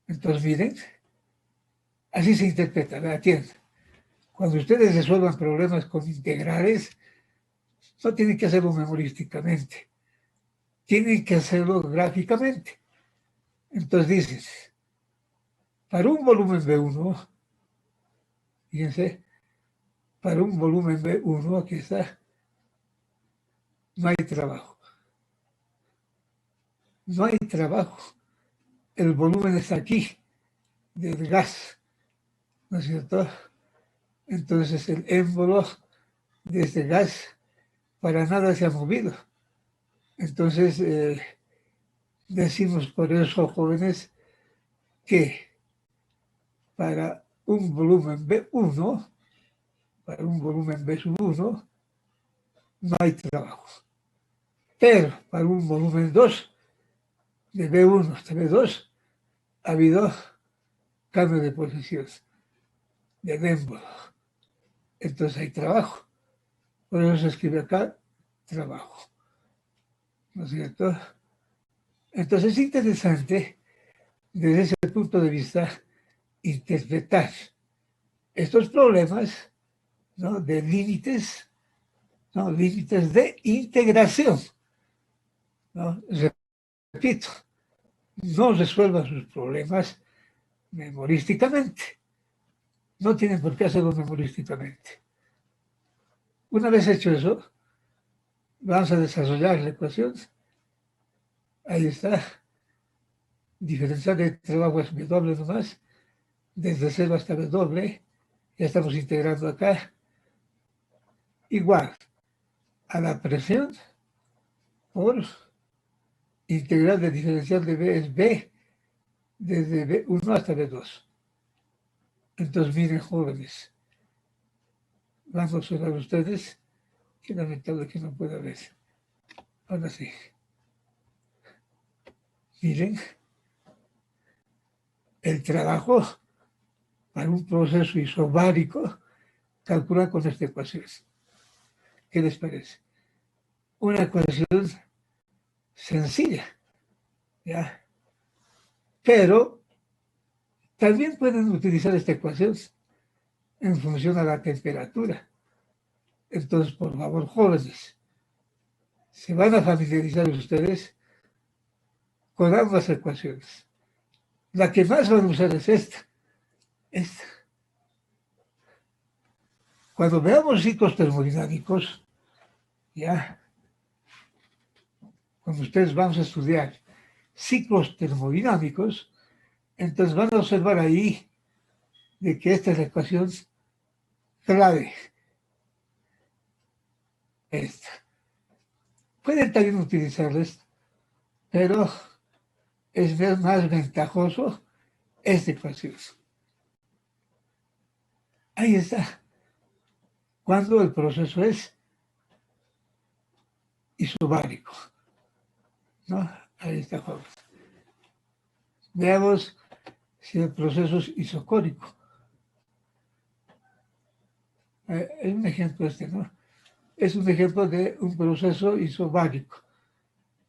Entonces, miren, así se interpreta, ¿me atienden? Cuando ustedes resuelvan problemas con integrales, no tienen que hacerlo memorísticamente, tienen que hacerlo gráficamente. Entonces dices, para un volumen B1, fíjense, para un volumen B1, aquí está, no hay trabajo. no hay trabajo. El volumen está aquí, del gas, ¿no es cierto? Entonces el émbolo de este gas para nada se ha movido. Entonces decimos por eso, jóvenes, que para un volumen B1, para un volumen B1, no hay trabajo. Pero para un volumen 2, de B1 hasta B2, ha habido cambio de posición del émbolo. Entonces hay trabajo. Por eso se escribe acá trabajo. ¿No es cierto? Entonces es interesante desde ese punto de vista interpretar estos problemas, ¿no?, de límites, ¿no?, límites de integración, ¿no? Repito, no resuelva sus problemas memorísticamente, no tienen por qué hacerlo memorísticamente. Una vez hecho eso, vamos a desarrollar la ecuación. Ahí está, diferencial de trabajo es W nomás, desde 0 hasta W, ya estamos integrando acá, igual a la presión por integral de diferencial de B es B, desde B1 hasta B2. Entonces, miren, jóvenes, van a observar ustedes, que lamentable que no pueda ver. Ahora sí. Miren, el trabajo para un proceso isobárico calcula con esta ecuación. ¿Qué les parece? Una ecuación sencilla, ¿ya? Pero también pueden utilizar esta ecuación en función a la temperatura. Entonces, por favor, jóvenes, se van a familiarizar ustedes con ambas ecuaciones. La que más van a usar es esta. Esta. Cuando veamos ciclos termodinámicos, ya, cuando ustedes vamos a estudiar ciclos termodinámicos, entonces van a observar ahí de que esta es la ecuación clave. Esta. Pueden también utilizarles, pero es más ventajoso esta ecuación. Ahí está. Cuando el proceso es isobárico, ¿no? Ahí está, joven. Veamos si el proceso es isocórico. Es un ejemplo este, ¿no? Es un ejemplo de un proceso isobárico.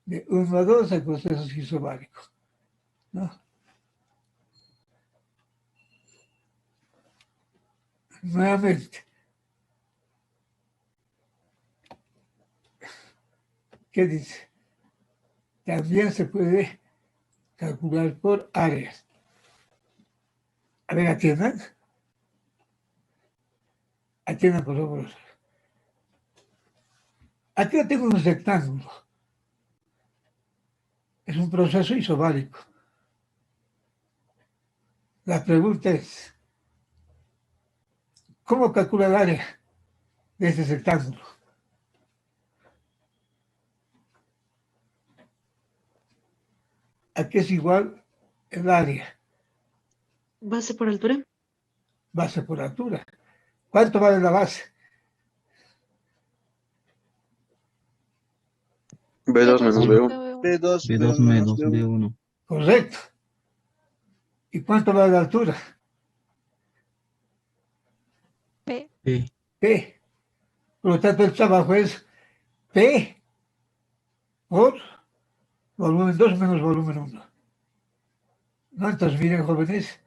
De 1 a 2 hay procesos isobáricos, ¿no? Nuevamente, ¿qué dice? También se puede calcular por áreas. A ver, atiendan. Atiendan, por favor. Aquí yo tengo un rectángulo. Es un proceso isobárico. La pregunta es, ¿cómo calcula el área de este rectángulo? ¿A qué es igual el área? Base por altura. Base por altura. ¿Cuánto vale la base? B2 menos B1. B2 B2 menos menos B1. B1. Correcto. ¿Y cuánto vale la altura? P. P. P. Por lo tanto, el trabajo es P por volumen 2 menos volumen 1. ¿No? Entonces, miren, jóvenes,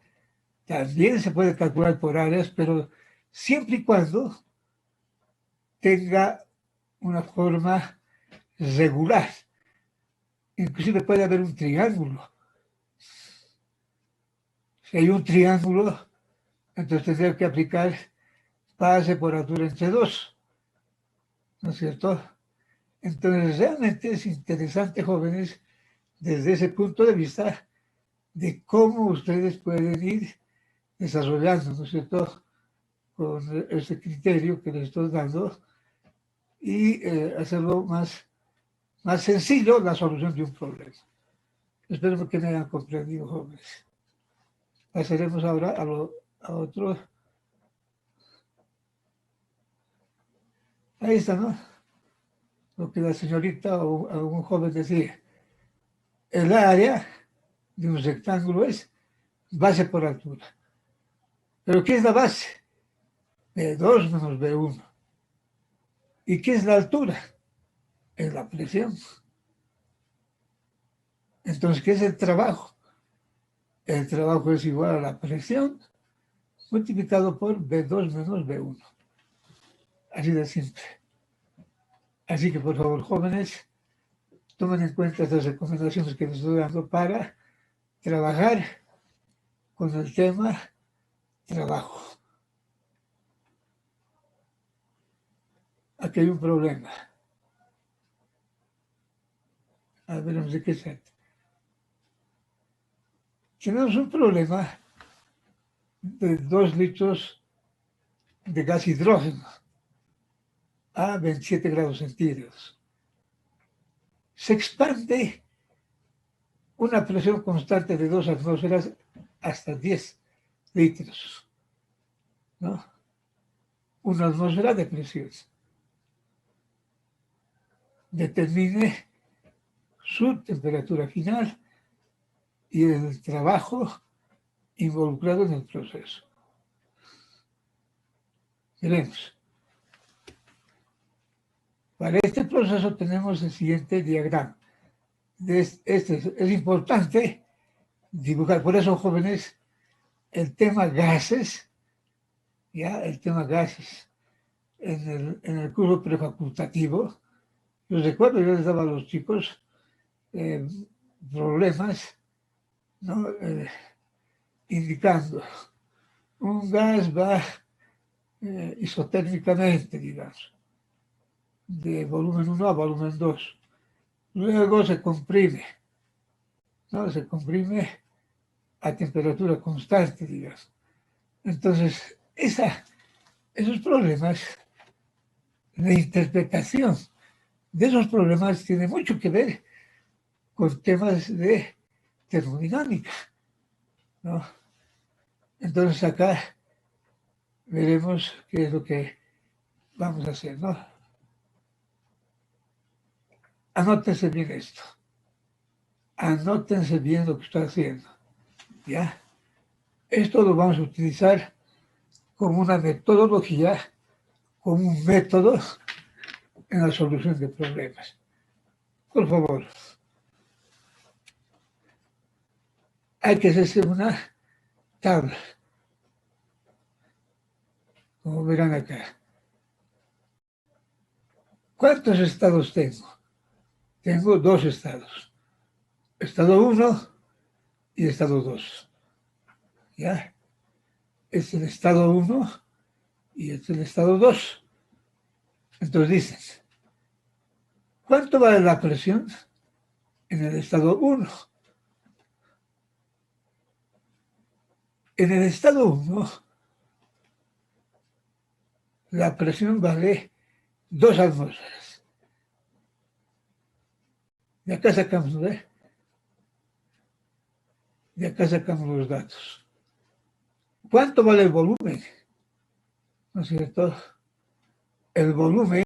también se puede calcular por áreas, pero siempre y cuando tenga una forma regular. Inclusive puede haber un triángulo. Si hay un triángulo, entonces tendría que aplicar base por altura entre 2, ¿no es cierto? Entonces realmente es interesante, jóvenes, desde ese punto de vista de cómo ustedes pueden ir desarrollando, ¿no es cierto?, con ese criterio que les estoy dando y hacerlo más sencillo la solución de un problema. Espero que me hayan comprendido, jóvenes. Pasaremos ahora a otro. Ahí está, ¿no? Lo que la señorita o algún joven decía. El área de un rectángulo es base por altura. ¿Pero qué es la base? B2 menos B1. ¿Y qué es la altura? Es la presión. Entonces, ¿qué es el trabajo? El trabajo es igual a la presión multiplicado por B2 menos B1. Así de simple. Así que, por favor, jóvenes, tomen en cuenta estas recomendaciones que les estoy dando para trabajar con el tema trabajo. Aquí hay un problema. A ver, veremos de qué se trata. Tenemos un problema de 2 litros de gas hidrógeno a 27 grados centígrados. Se expande una presión constante de 2 atmósferas hasta 10 litros, ¿no? Una atmósfera de presión. Determine su temperatura final y el trabajo involucrado en el proceso. Veremos. Para este proceso tenemos el siguiente diagrama. Es importante dibujar, por eso, jóvenes, el tema gases, el tema gases en el curso prefacultativo. Yo recuerdo, yo les daba a los chicos problemas, ¿no? Indicando un gas va isotérmicamente, digamos, de volumen 1 a volumen 2. Luego se comprime, ¿no? Se comprime a temperatura constante, digamos. Entonces, esos problemas de interpretación de esos problemas tiene mucho que ver con temas de termodinámica, ¿no? Entonces acá veremos qué es lo que vamos a hacer, ¿no? Anótense bien esto. Anótense bien lo que estoy haciendo, ¿ya? Esto lo vamos a utilizar como una metodología, como un método en la solución de problemas. Por favor, hay que hacerse una tabla, como verán acá. ¿Cuántos estados tengo? Tengo 2 estados. Estado 1 y estado 2. ¿Ya? Es el estado 1 y es el estado 2. Entonces dices, ¿cuánto vale la presión en el estado 1? En el estado 1, la presión vale 2 atmósferas. De acá sacamos, ¿eh? De acá sacamos los datos. ¿Cuánto vale el volumen? ¿No es cierto? El volumen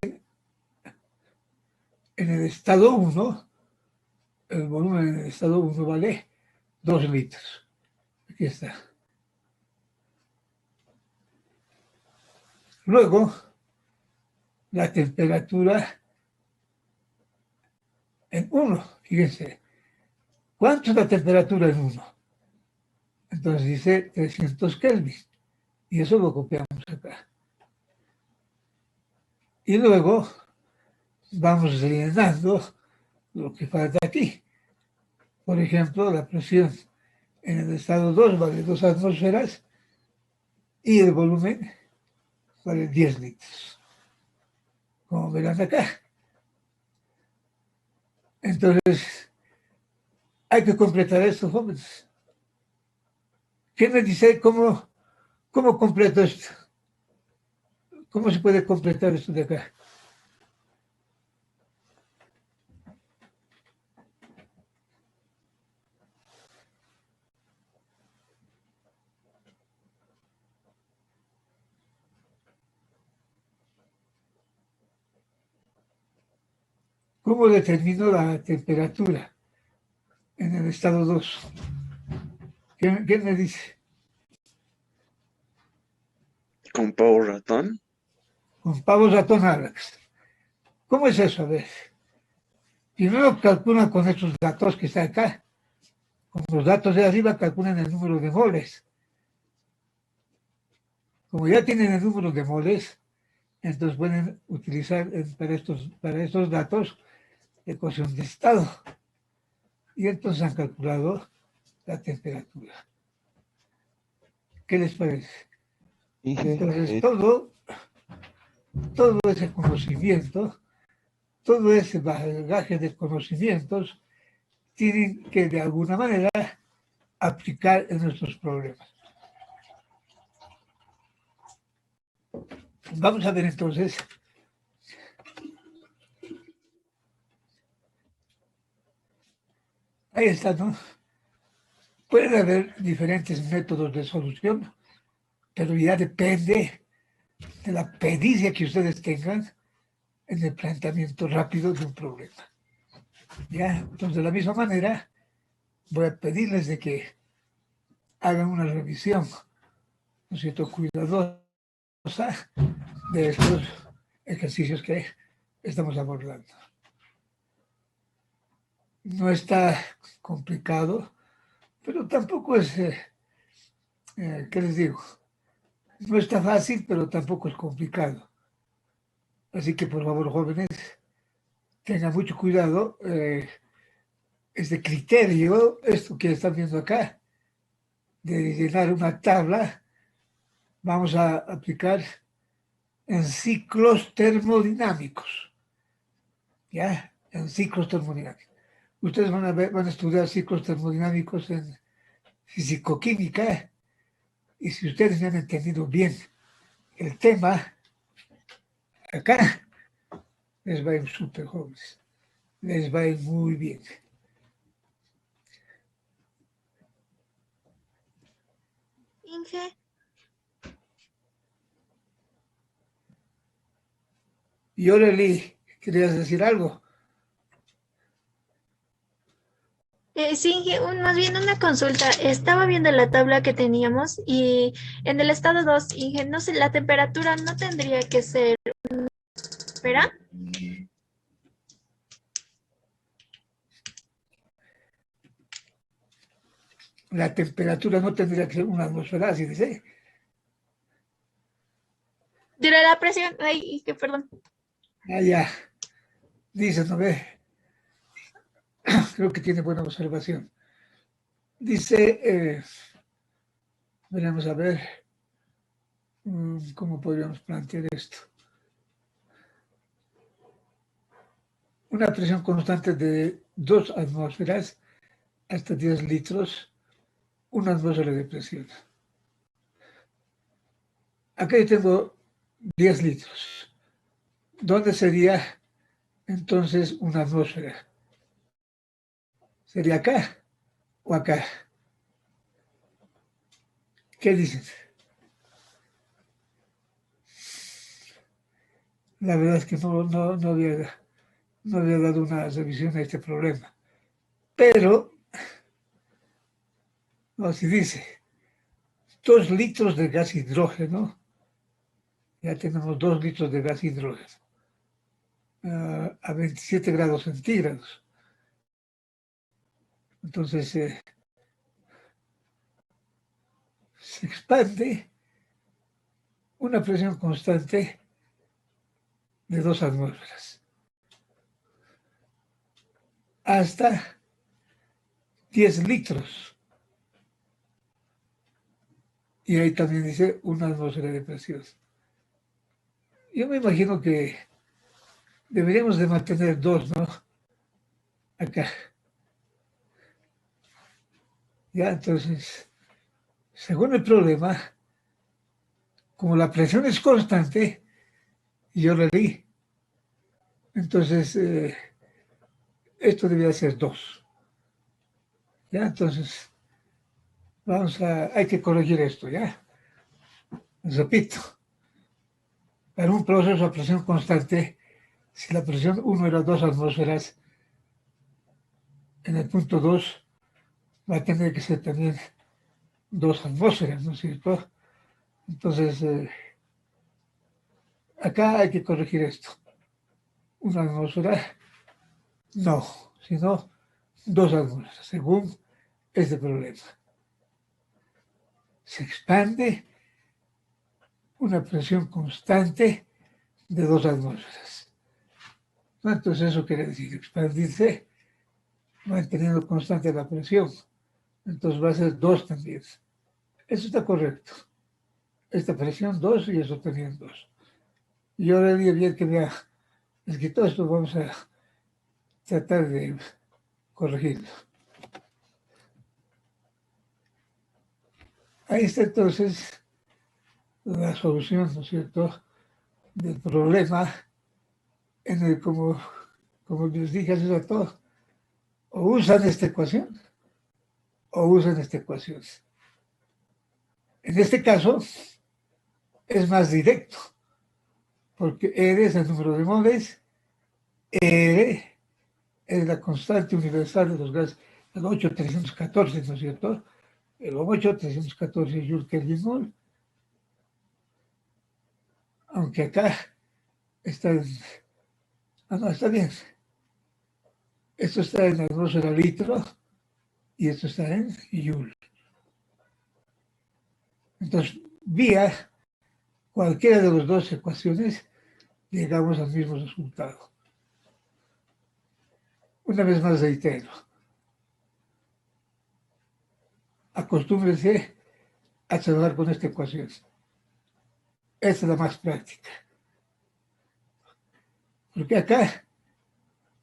en el estado 1, el volumen en el estado 1 vale 2 litros. Aquí está. Luego, la temperatura en 1, fíjense. ¿Cuánto es la temperatura en 1? Entonces dice 300 Kelvin. Y eso lo copiamos acá. Y luego vamos rellenando lo que falta aquí. Por ejemplo, la presión en el estado 2 vale 2 atmósferas y el volumen vale 10 litros. Como verán acá. Entonces, hay que completar esto, jóvenes. ¿Quién me dice cómo completo esto? ¿Cómo se puede completar esto de acá? ¿Cómo determino la temperatura en el estado 2? ¿Quién me dice? ¿Con pavo ratón? Con pavos ratonales. ¿Cómo es eso? A ver. Primero calculan con estos datos que están acá. Con los datos de arriba calculan el número de moles. Como ya tienen el número de moles, entonces pueden utilizar para estos datos la ecuación de estado. Y entonces han calculado la temperatura. ¿Qué les parece? Entonces todo ese conocimiento, todo ese bagaje de conocimientos tienen que de alguna manera aplicar en nuestros problemas. Vamos a ver entonces. Ahí está, ¿no? Pueden haber diferentes métodos de solución, pero ya depende de la pericia que ustedes tengan en el planteamiento rápido de un problema. ¿Ya? Entonces, de la misma manera, voy a pedirles de que hagan una revisión, ¿no es cierto?, cuidadosa de estos ejercicios que estamos abordando. No está complicado, pero tampoco es, ¿qué les digo? No está fácil, pero tampoco es complicado. Así que, por favor, jóvenes, tengan mucho cuidado. Este criterio, esto que están viendo acá, de llenar una tabla, vamos a aplicar en ciclos termodinámicos. ¿Ya? En ciclos termodinámicos. Ustedes van a estudiar ciclos termodinámicos en fisicoquímica, y si ustedes me han entendido bien el tema, acá les va a ir súper jóvenes, les va a ir muy bien. Inge. Y Oreli, ¿querías decir algo? Sí, Inge, más bien una consulta. Estaba viendo la tabla que teníamos y en el estado 2, Inge, no sé, la temperatura no tendría que ser. ¿Espera? La temperatura no tendría que ser una atmósfera, así dice. Diré la presión. Ay, Inge, perdón. Ah, ya. Dice, ¿no ve? Creo que tiene buena observación. Dice, veremos a ver cómo podríamos plantear esto. Una presión constante de 2 atmósferas hasta 10 litros, una atmósfera de presión. Acá yo tengo 10 litros. ¿Dónde sería entonces una atmósfera? ¿Sería acá o acá? ¿Qué dicen? La verdad es que no había dado una revisión a este problema. Pero, no, si dice 2 litros de gas hidrógeno, ya tenemos 2 litros de gas hidrógeno a 27 grados centígrados. Entonces se expande una presión constante de 2 atmósferas hasta 10 litros. Y ahí también dice una atmósfera de presión. Yo me imagino que deberíamos de mantener 2, ¿no? Acá. Ya, entonces, según el problema, como la presión es constante, yo le di, entonces esto debía ser 2. Ya, entonces, hay que corregir esto, ya. Repito, para un proceso a presión constante, si la presión 1 era 2 atmósferas, en el punto 2 va a tener que ser también 2 atmósferas, ¿no es cierto? Entonces, acá hay que corregir esto. Una atmósfera, no, sino 2 atmósferas, según este problema. Se expande una presión constante de 2 atmósferas. Entonces eso quiere decir expandirse manteniendo constante la presión. Entonces va a ser 2 también. Eso está correcto. Esta presión 2 y eso también 2. Y ahora el día bien que me ha escrito esto, vamos a tratar de corregirlo. Ahí está entonces la solución, ¿no es cierto?, del problema en el, como les dije hace rato, o usan esta ecuación o usan esta ecuación. En este caso es más directo, porque R es el número de moles, R es la constante universal de los gases, el 8314, ¿no es cierto? El 8314 Joule Kelvin mol, aunque acá está en, no, está bien. Esto está en atmósfera litro y esto está en Joule. Entonces, vía cualquiera de las dos ecuaciones, llegamos al mismo resultado. Una vez más reitero, acostúmbrense a trabajar con esta ecuación. Esta es la más práctica. Porque acá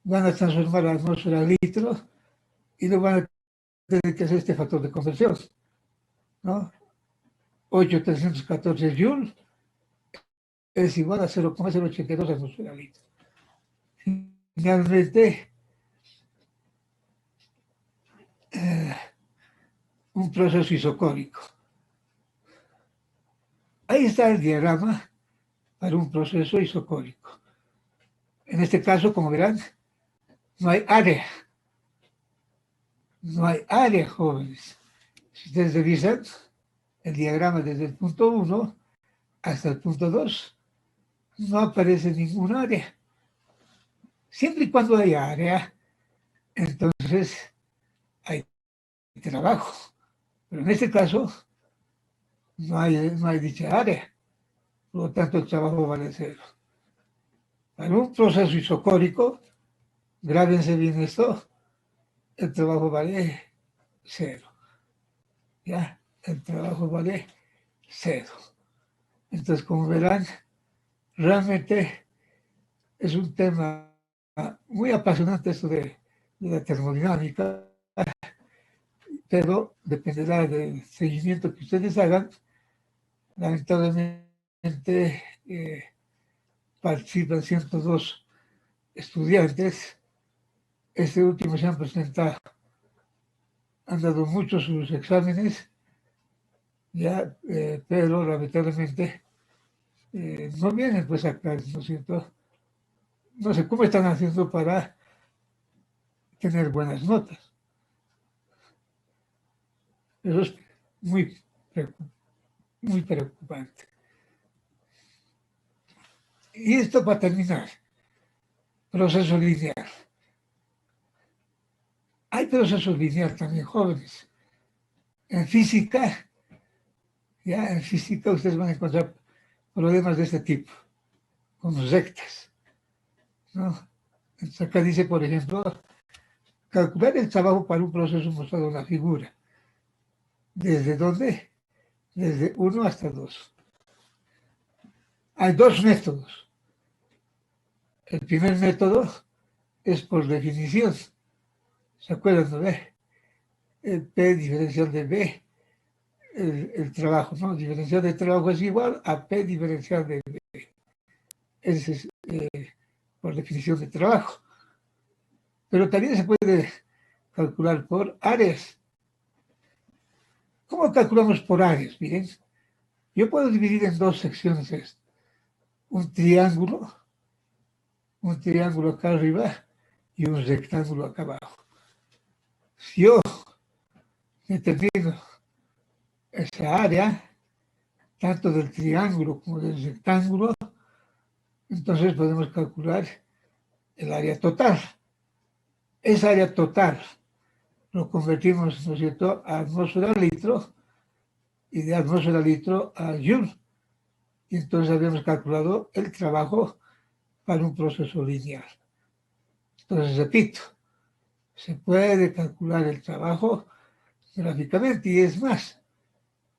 van a transformar la atmósfera a litro y no van a tener que hacer este factor de conversión, ¿no? 8,314 Joule es igual a 0,082 atmósfera a litro. Finalmente, un proceso isocórico. Ahí está el diagrama para un proceso isocórico. En este caso, como verán, no hay área. No hay área, jóvenes. Si ustedes revisan el diagrama desde el punto 1 hasta el punto 2, no aparece ningún área. Siempre y cuando hay área, entonces hay trabajo. Pero en este caso, no hay dicha área. Por lo tanto, el trabajo vale 0. Para un proceso isocórico, grábense bien esto, el trabajo vale 0. ¿Ya? El trabajo vale 0. Entonces, como verán, realmente es un tema muy apasionante esto de la termodinámica, pero dependerá del seguimiento que ustedes hagan. Lamentablemente participan 102 estudiantes. Este último se han presentado, han dado muchos sus exámenes, ya, pero lamentablemente no vienen pues acá, ¿no es cierto? No sé cómo están haciendo para tener buenas notas. Eso es muy preocupante. Y esto para terminar, proceso lineal. Hay procesos lineales también, jóvenes. En física, ya en física ustedes van a encontrar problemas de este tipo, con rectas, ¿no? Entonces acá dice, por ejemplo, calcular el trabajo para un proceso mostrado en la figura. ¿Desde dónde? Desde 1 hasta 2. Hay 2 métodos. El primer método es por definición. ¿Se acuerdan, no? P diferencial de B, el trabajo, ¿no? Diferencial de trabajo es igual a P diferencial de B. Ese es por definición de trabajo. Pero también se puede calcular por áreas. ¿Cómo calculamos por áreas? Miren, yo puedo dividir en dos secciones esto. Un triángulo acá arriba y un rectángulo acá abajo. Si yo determino esa área, tanto del triángulo como del rectángulo, entonces podemos calcular el área total. Esa área total lo convertimos, ¿no es cierto?, a atmósfera a litro, y de atmósfera a litro a joule. Y entonces habíamos calculado el trabajo para un proceso lineal. Entonces, repito, se puede calcular el trabajo gráficamente, y es más,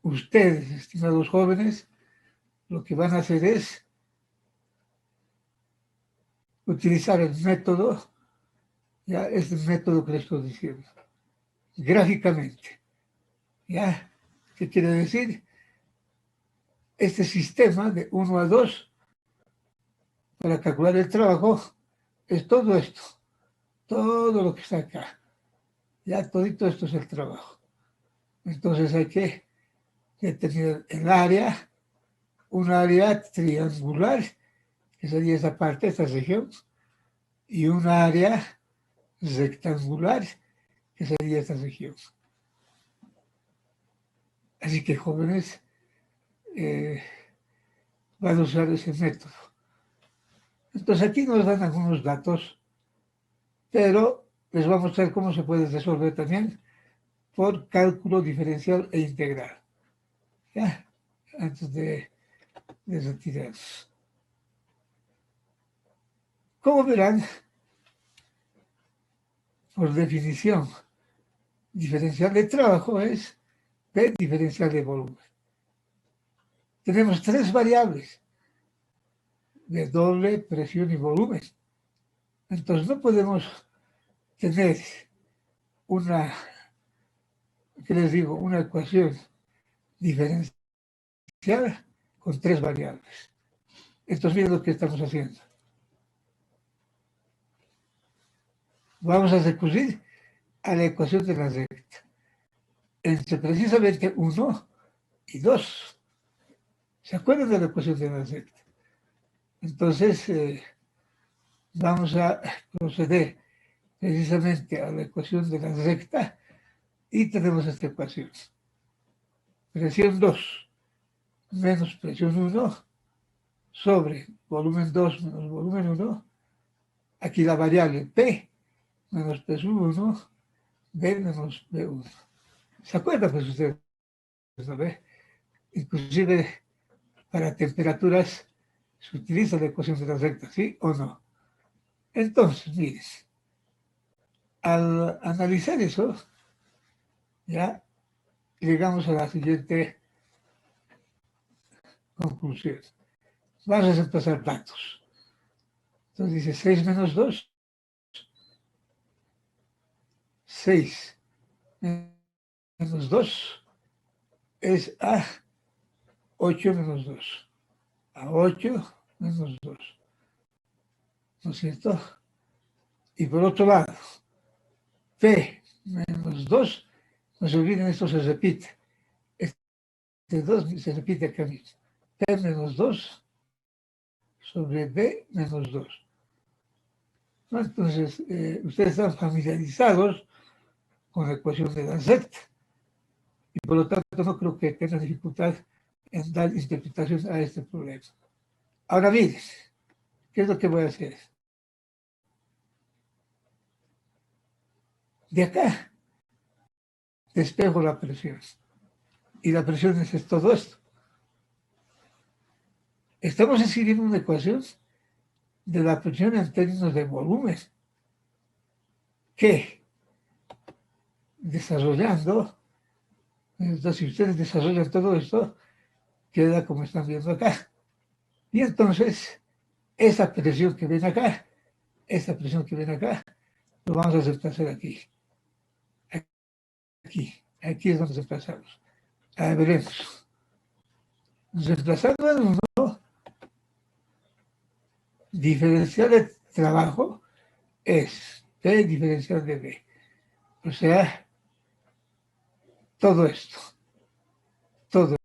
ustedes, estimados jóvenes, lo que van a hacer es utilizar el método, ya este método que les estoy diciendo, gráficamente. ¿Ya? ¿Qué quiere decir? Este sistema de 1 a 2 para calcular el trabajo es todo esto, todo lo que está acá. Ya todito esto es el trabajo. Entonces hay que determinar el área, un área triangular, que sería esa parte, esta región, y un área rectangular, que sería esta región. Así que, jóvenes, van a usar ese método. Entonces aquí nos dan algunos datos, pero les voy a mostrar cómo se puede resolver también por cálculo diferencial e integral. ¿Ya? Antes de retirarnos. Como verán, por definición, diferencial de trabajo es P diferencial de volumen. Tenemos tres variables de doble, presión y volumen. Entonces no podemos tener una, ¿qué les digo? Una ecuación diferencial con tres variables. Entonces miren lo que estamos haciendo. Vamos a recurrir a la ecuación de la recta entre precisamente 1 y 2. ¿Se acuerdan de la ecuación de la recta? Entonces, vamos a proceder precisamente a la ecuación de la recta y tenemos esta ecuación. Presión 2 menos presión 1 sobre volumen 2 menos volumen 1. Aquí la variable P menos presión 1, B menos B1. ¿Se acuerdan pues ustedes? ¿No ve? Inclusive para temperaturas se utiliza la ecuación de la recta, ¿sí o no? Entonces, miren, al analizar eso, ya llegamos a la siguiente conclusión. Vamos a reemplazar datos. Entonces dice 6 menos 2, 6 menos 2 es a 8 menos 2. A 8 menos 2. ¿No es cierto? Y por otro lado, P menos 2, no se olviden, esto se repite. Este 2 se repite acá mismo. P menos 2 sobre B menos 2. ¿No? Entonces, ustedes están familiarizados con la ecuación de la recta y por lo tanto no creo que tengan dificultad en dar interpretación a este problema. Ahora miren, ¿qué es lo que voy a hacer? De acá despejo la presión y la presión es todo esto. Estamos escribiendo una ecuación de la presión en términos de volumen que desarrollando, entonces si ustedes desarrollan todo esto, queda como están viendo acá. Y entonces, esa presión que ven acá, esta presión que ven acá, lo vamos a reemplazar aquí. aquí es donde desplazamos. Ahora veremos. Desplazando en uno, diferencial de trabajo es P diferencial de B. O sea, todo esto, todo.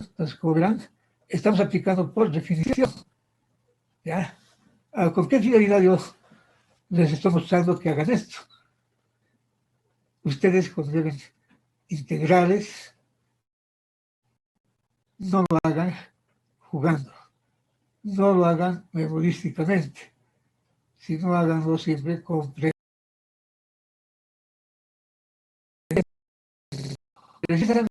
Entonces, como verán, estamos aplicando por definición. ¿Ya? ¿Con qué finalidad yo les estoy mostrando que hagan esto? Ustedes cuando deben integrales, no lo hagan jugando, no lo hagan memorísticamente, sino háganlo siempre con precisamente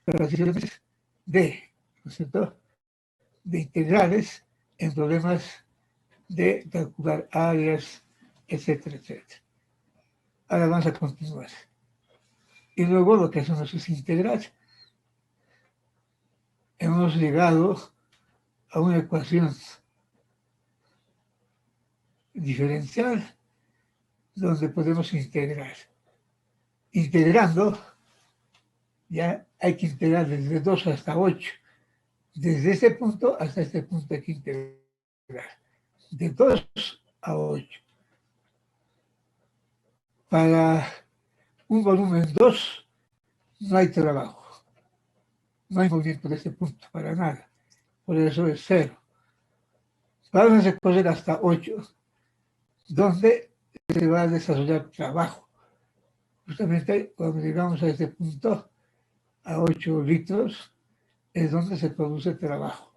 operaciones de, ¿no es cierto?, de integrales en problemas de calcular áreas, etcétera, etcétera. Ahora vamos a continuar. Y luego lo que hacemos es integrar. Hemos llegado a una ecuación diferencial donde podemos integrar. Integrando, ya hay que integrar desde 2 hasta 8. Desde este punto hasta este punto hay que integrar. De 2 a 8. Para un volumen 2 no hay trabajo. No hay movimiento de este punto, para nada. Por eso es 0. Vamos a recorrer hasta 8, donde se va a desarrollar trabajo. Justamente cuando llegamos a este punto, a 8 litros, es donde se produce trabajo,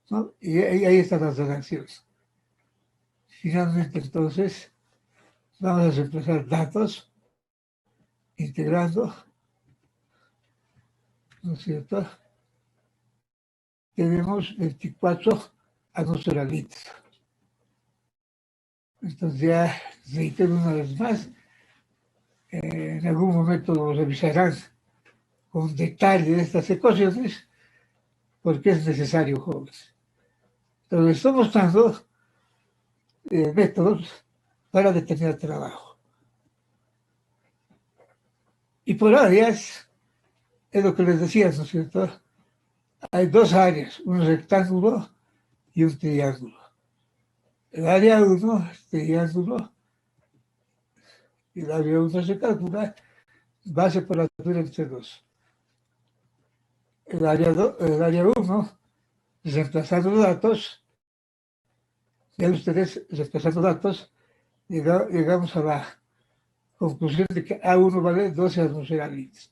¿no? Y ahí están las relaciones. Finalmente, entonces, vamos a reemplazar datos, integrando, ¿no es cierto? Tenemos 24 atmosferas. Entonces ya reitero una vez más, en algún momento lo revisarán con detalle estas ecuaciones, porque es necesario, jóvenes. Entonces estoy mostrando métodos para determinar trabajo. Y por áreas, es lo que les decía, ¿no es cierto? Hay 2 áreas, un rectángulo y un triángulo. El área 1, triángulo, y el área 1 se calcula base por altura entre 2. El área 1, reemplazando datos, ya ustedes reemplazando datos, llegamos a la conclusión de que A1 vale 12 atmosferas.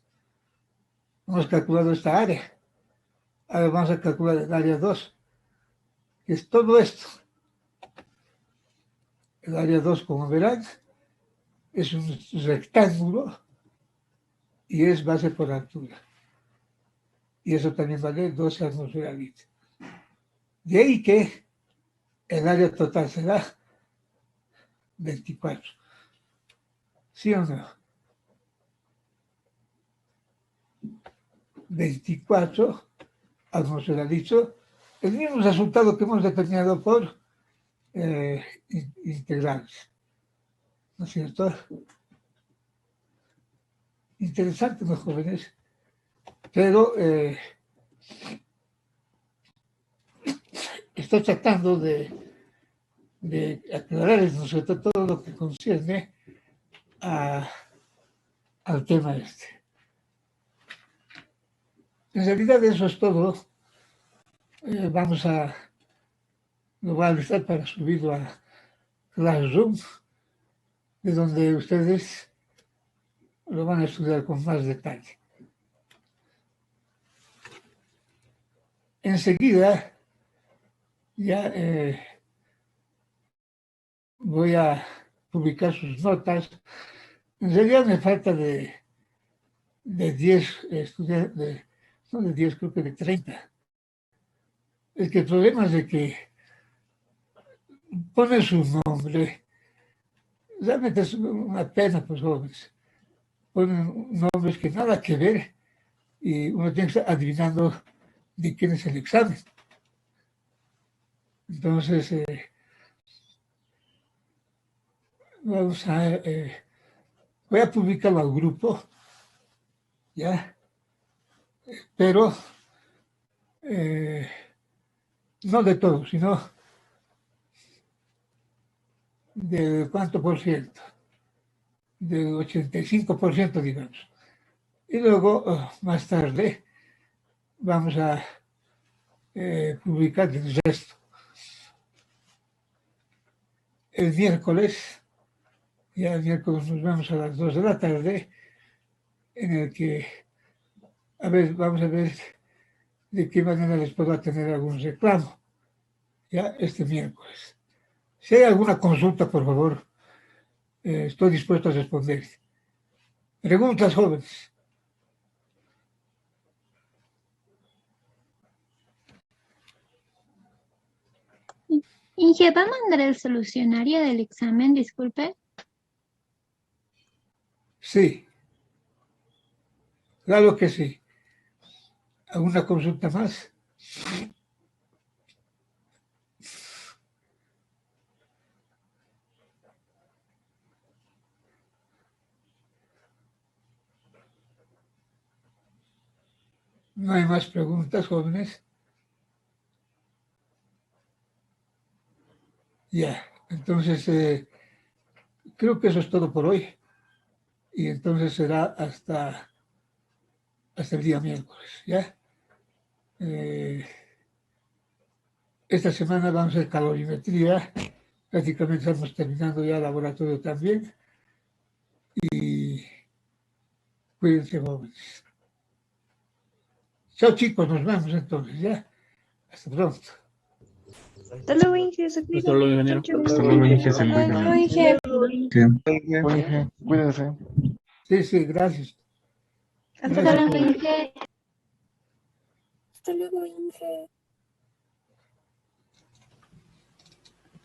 Hemos calculado esta área. Ahora vamos a calcular el área 2, que es todo esto. El área 2, como verán, es un rectángulo y es base por altura. Y eso también vale 12 atmosferas. De ahí que el área total será 24. ¿Sí o no? 24 atmosferas. El mismo resultado que hemos determinado por integrales. ¿No es cierto? Interesante, los jóvenes, pero estoy tratando de aclarar, ¿no es cierto?, todo lo que concierne al tema este. En realidad eso es todo. Lo voy a listar para subirlo a Classroom, de donde ustedes lo van a estudiar con más detalle. Enseguida ya voy a publicar sus notas. En realidad me falta de 10 estudiantes, no de 10, creo que de 30. Es que el problema es de que pone su nombre, realmente es una pena, pues jóvenes. Ponen nombres que nada que ver y uno tiene que estar adivinando de quién es el examen. Entonces, vamos a, voy a publicarlo al grupo, ¿ya? Pero no de todo, sino de cuánto por ciento, del 85%, digamos. Y luego, más tarde, vamos a publicar el resto. El miércoles, ya el miércoles nos vemos a las 2 de la tarde, en el que, a ver, vamos a ver de qué manera les puedo tener algún reclamo, ya este miércoles. Si hay alguna consulta, por favor, estoy dispuesto a responder. Preguntas, jóvenes. Inge, ¿va a mandar el solucionario del examen? Disculpe. Sí, claro que sí. ¿Alguna consulta más? No hay más preguntas, jóvenes. Ya, entonces creo que eso es todo por hoy. Y entonces será hasta el día miércoles, ¿ya? Esta semana vamos a hacer calorimetría. Prácticamente estamos terminando ya el laboratorio también. Y cuídense, jóvenes. Chao, chicos, nos vemos entonces, ¿ya? Hasta pronto. Hasta luego, Inge, se cuida. Hasta luego, ingeniero. Chau, chau. Hasta luego, Inge, se Hasta cuida. luego, Inge. Inge, cuídense. Sí, sí, gracias. Hasta Gracias, luego, jóvenes. Inge. Hasta luego, Inge.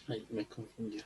Ay, me confundí.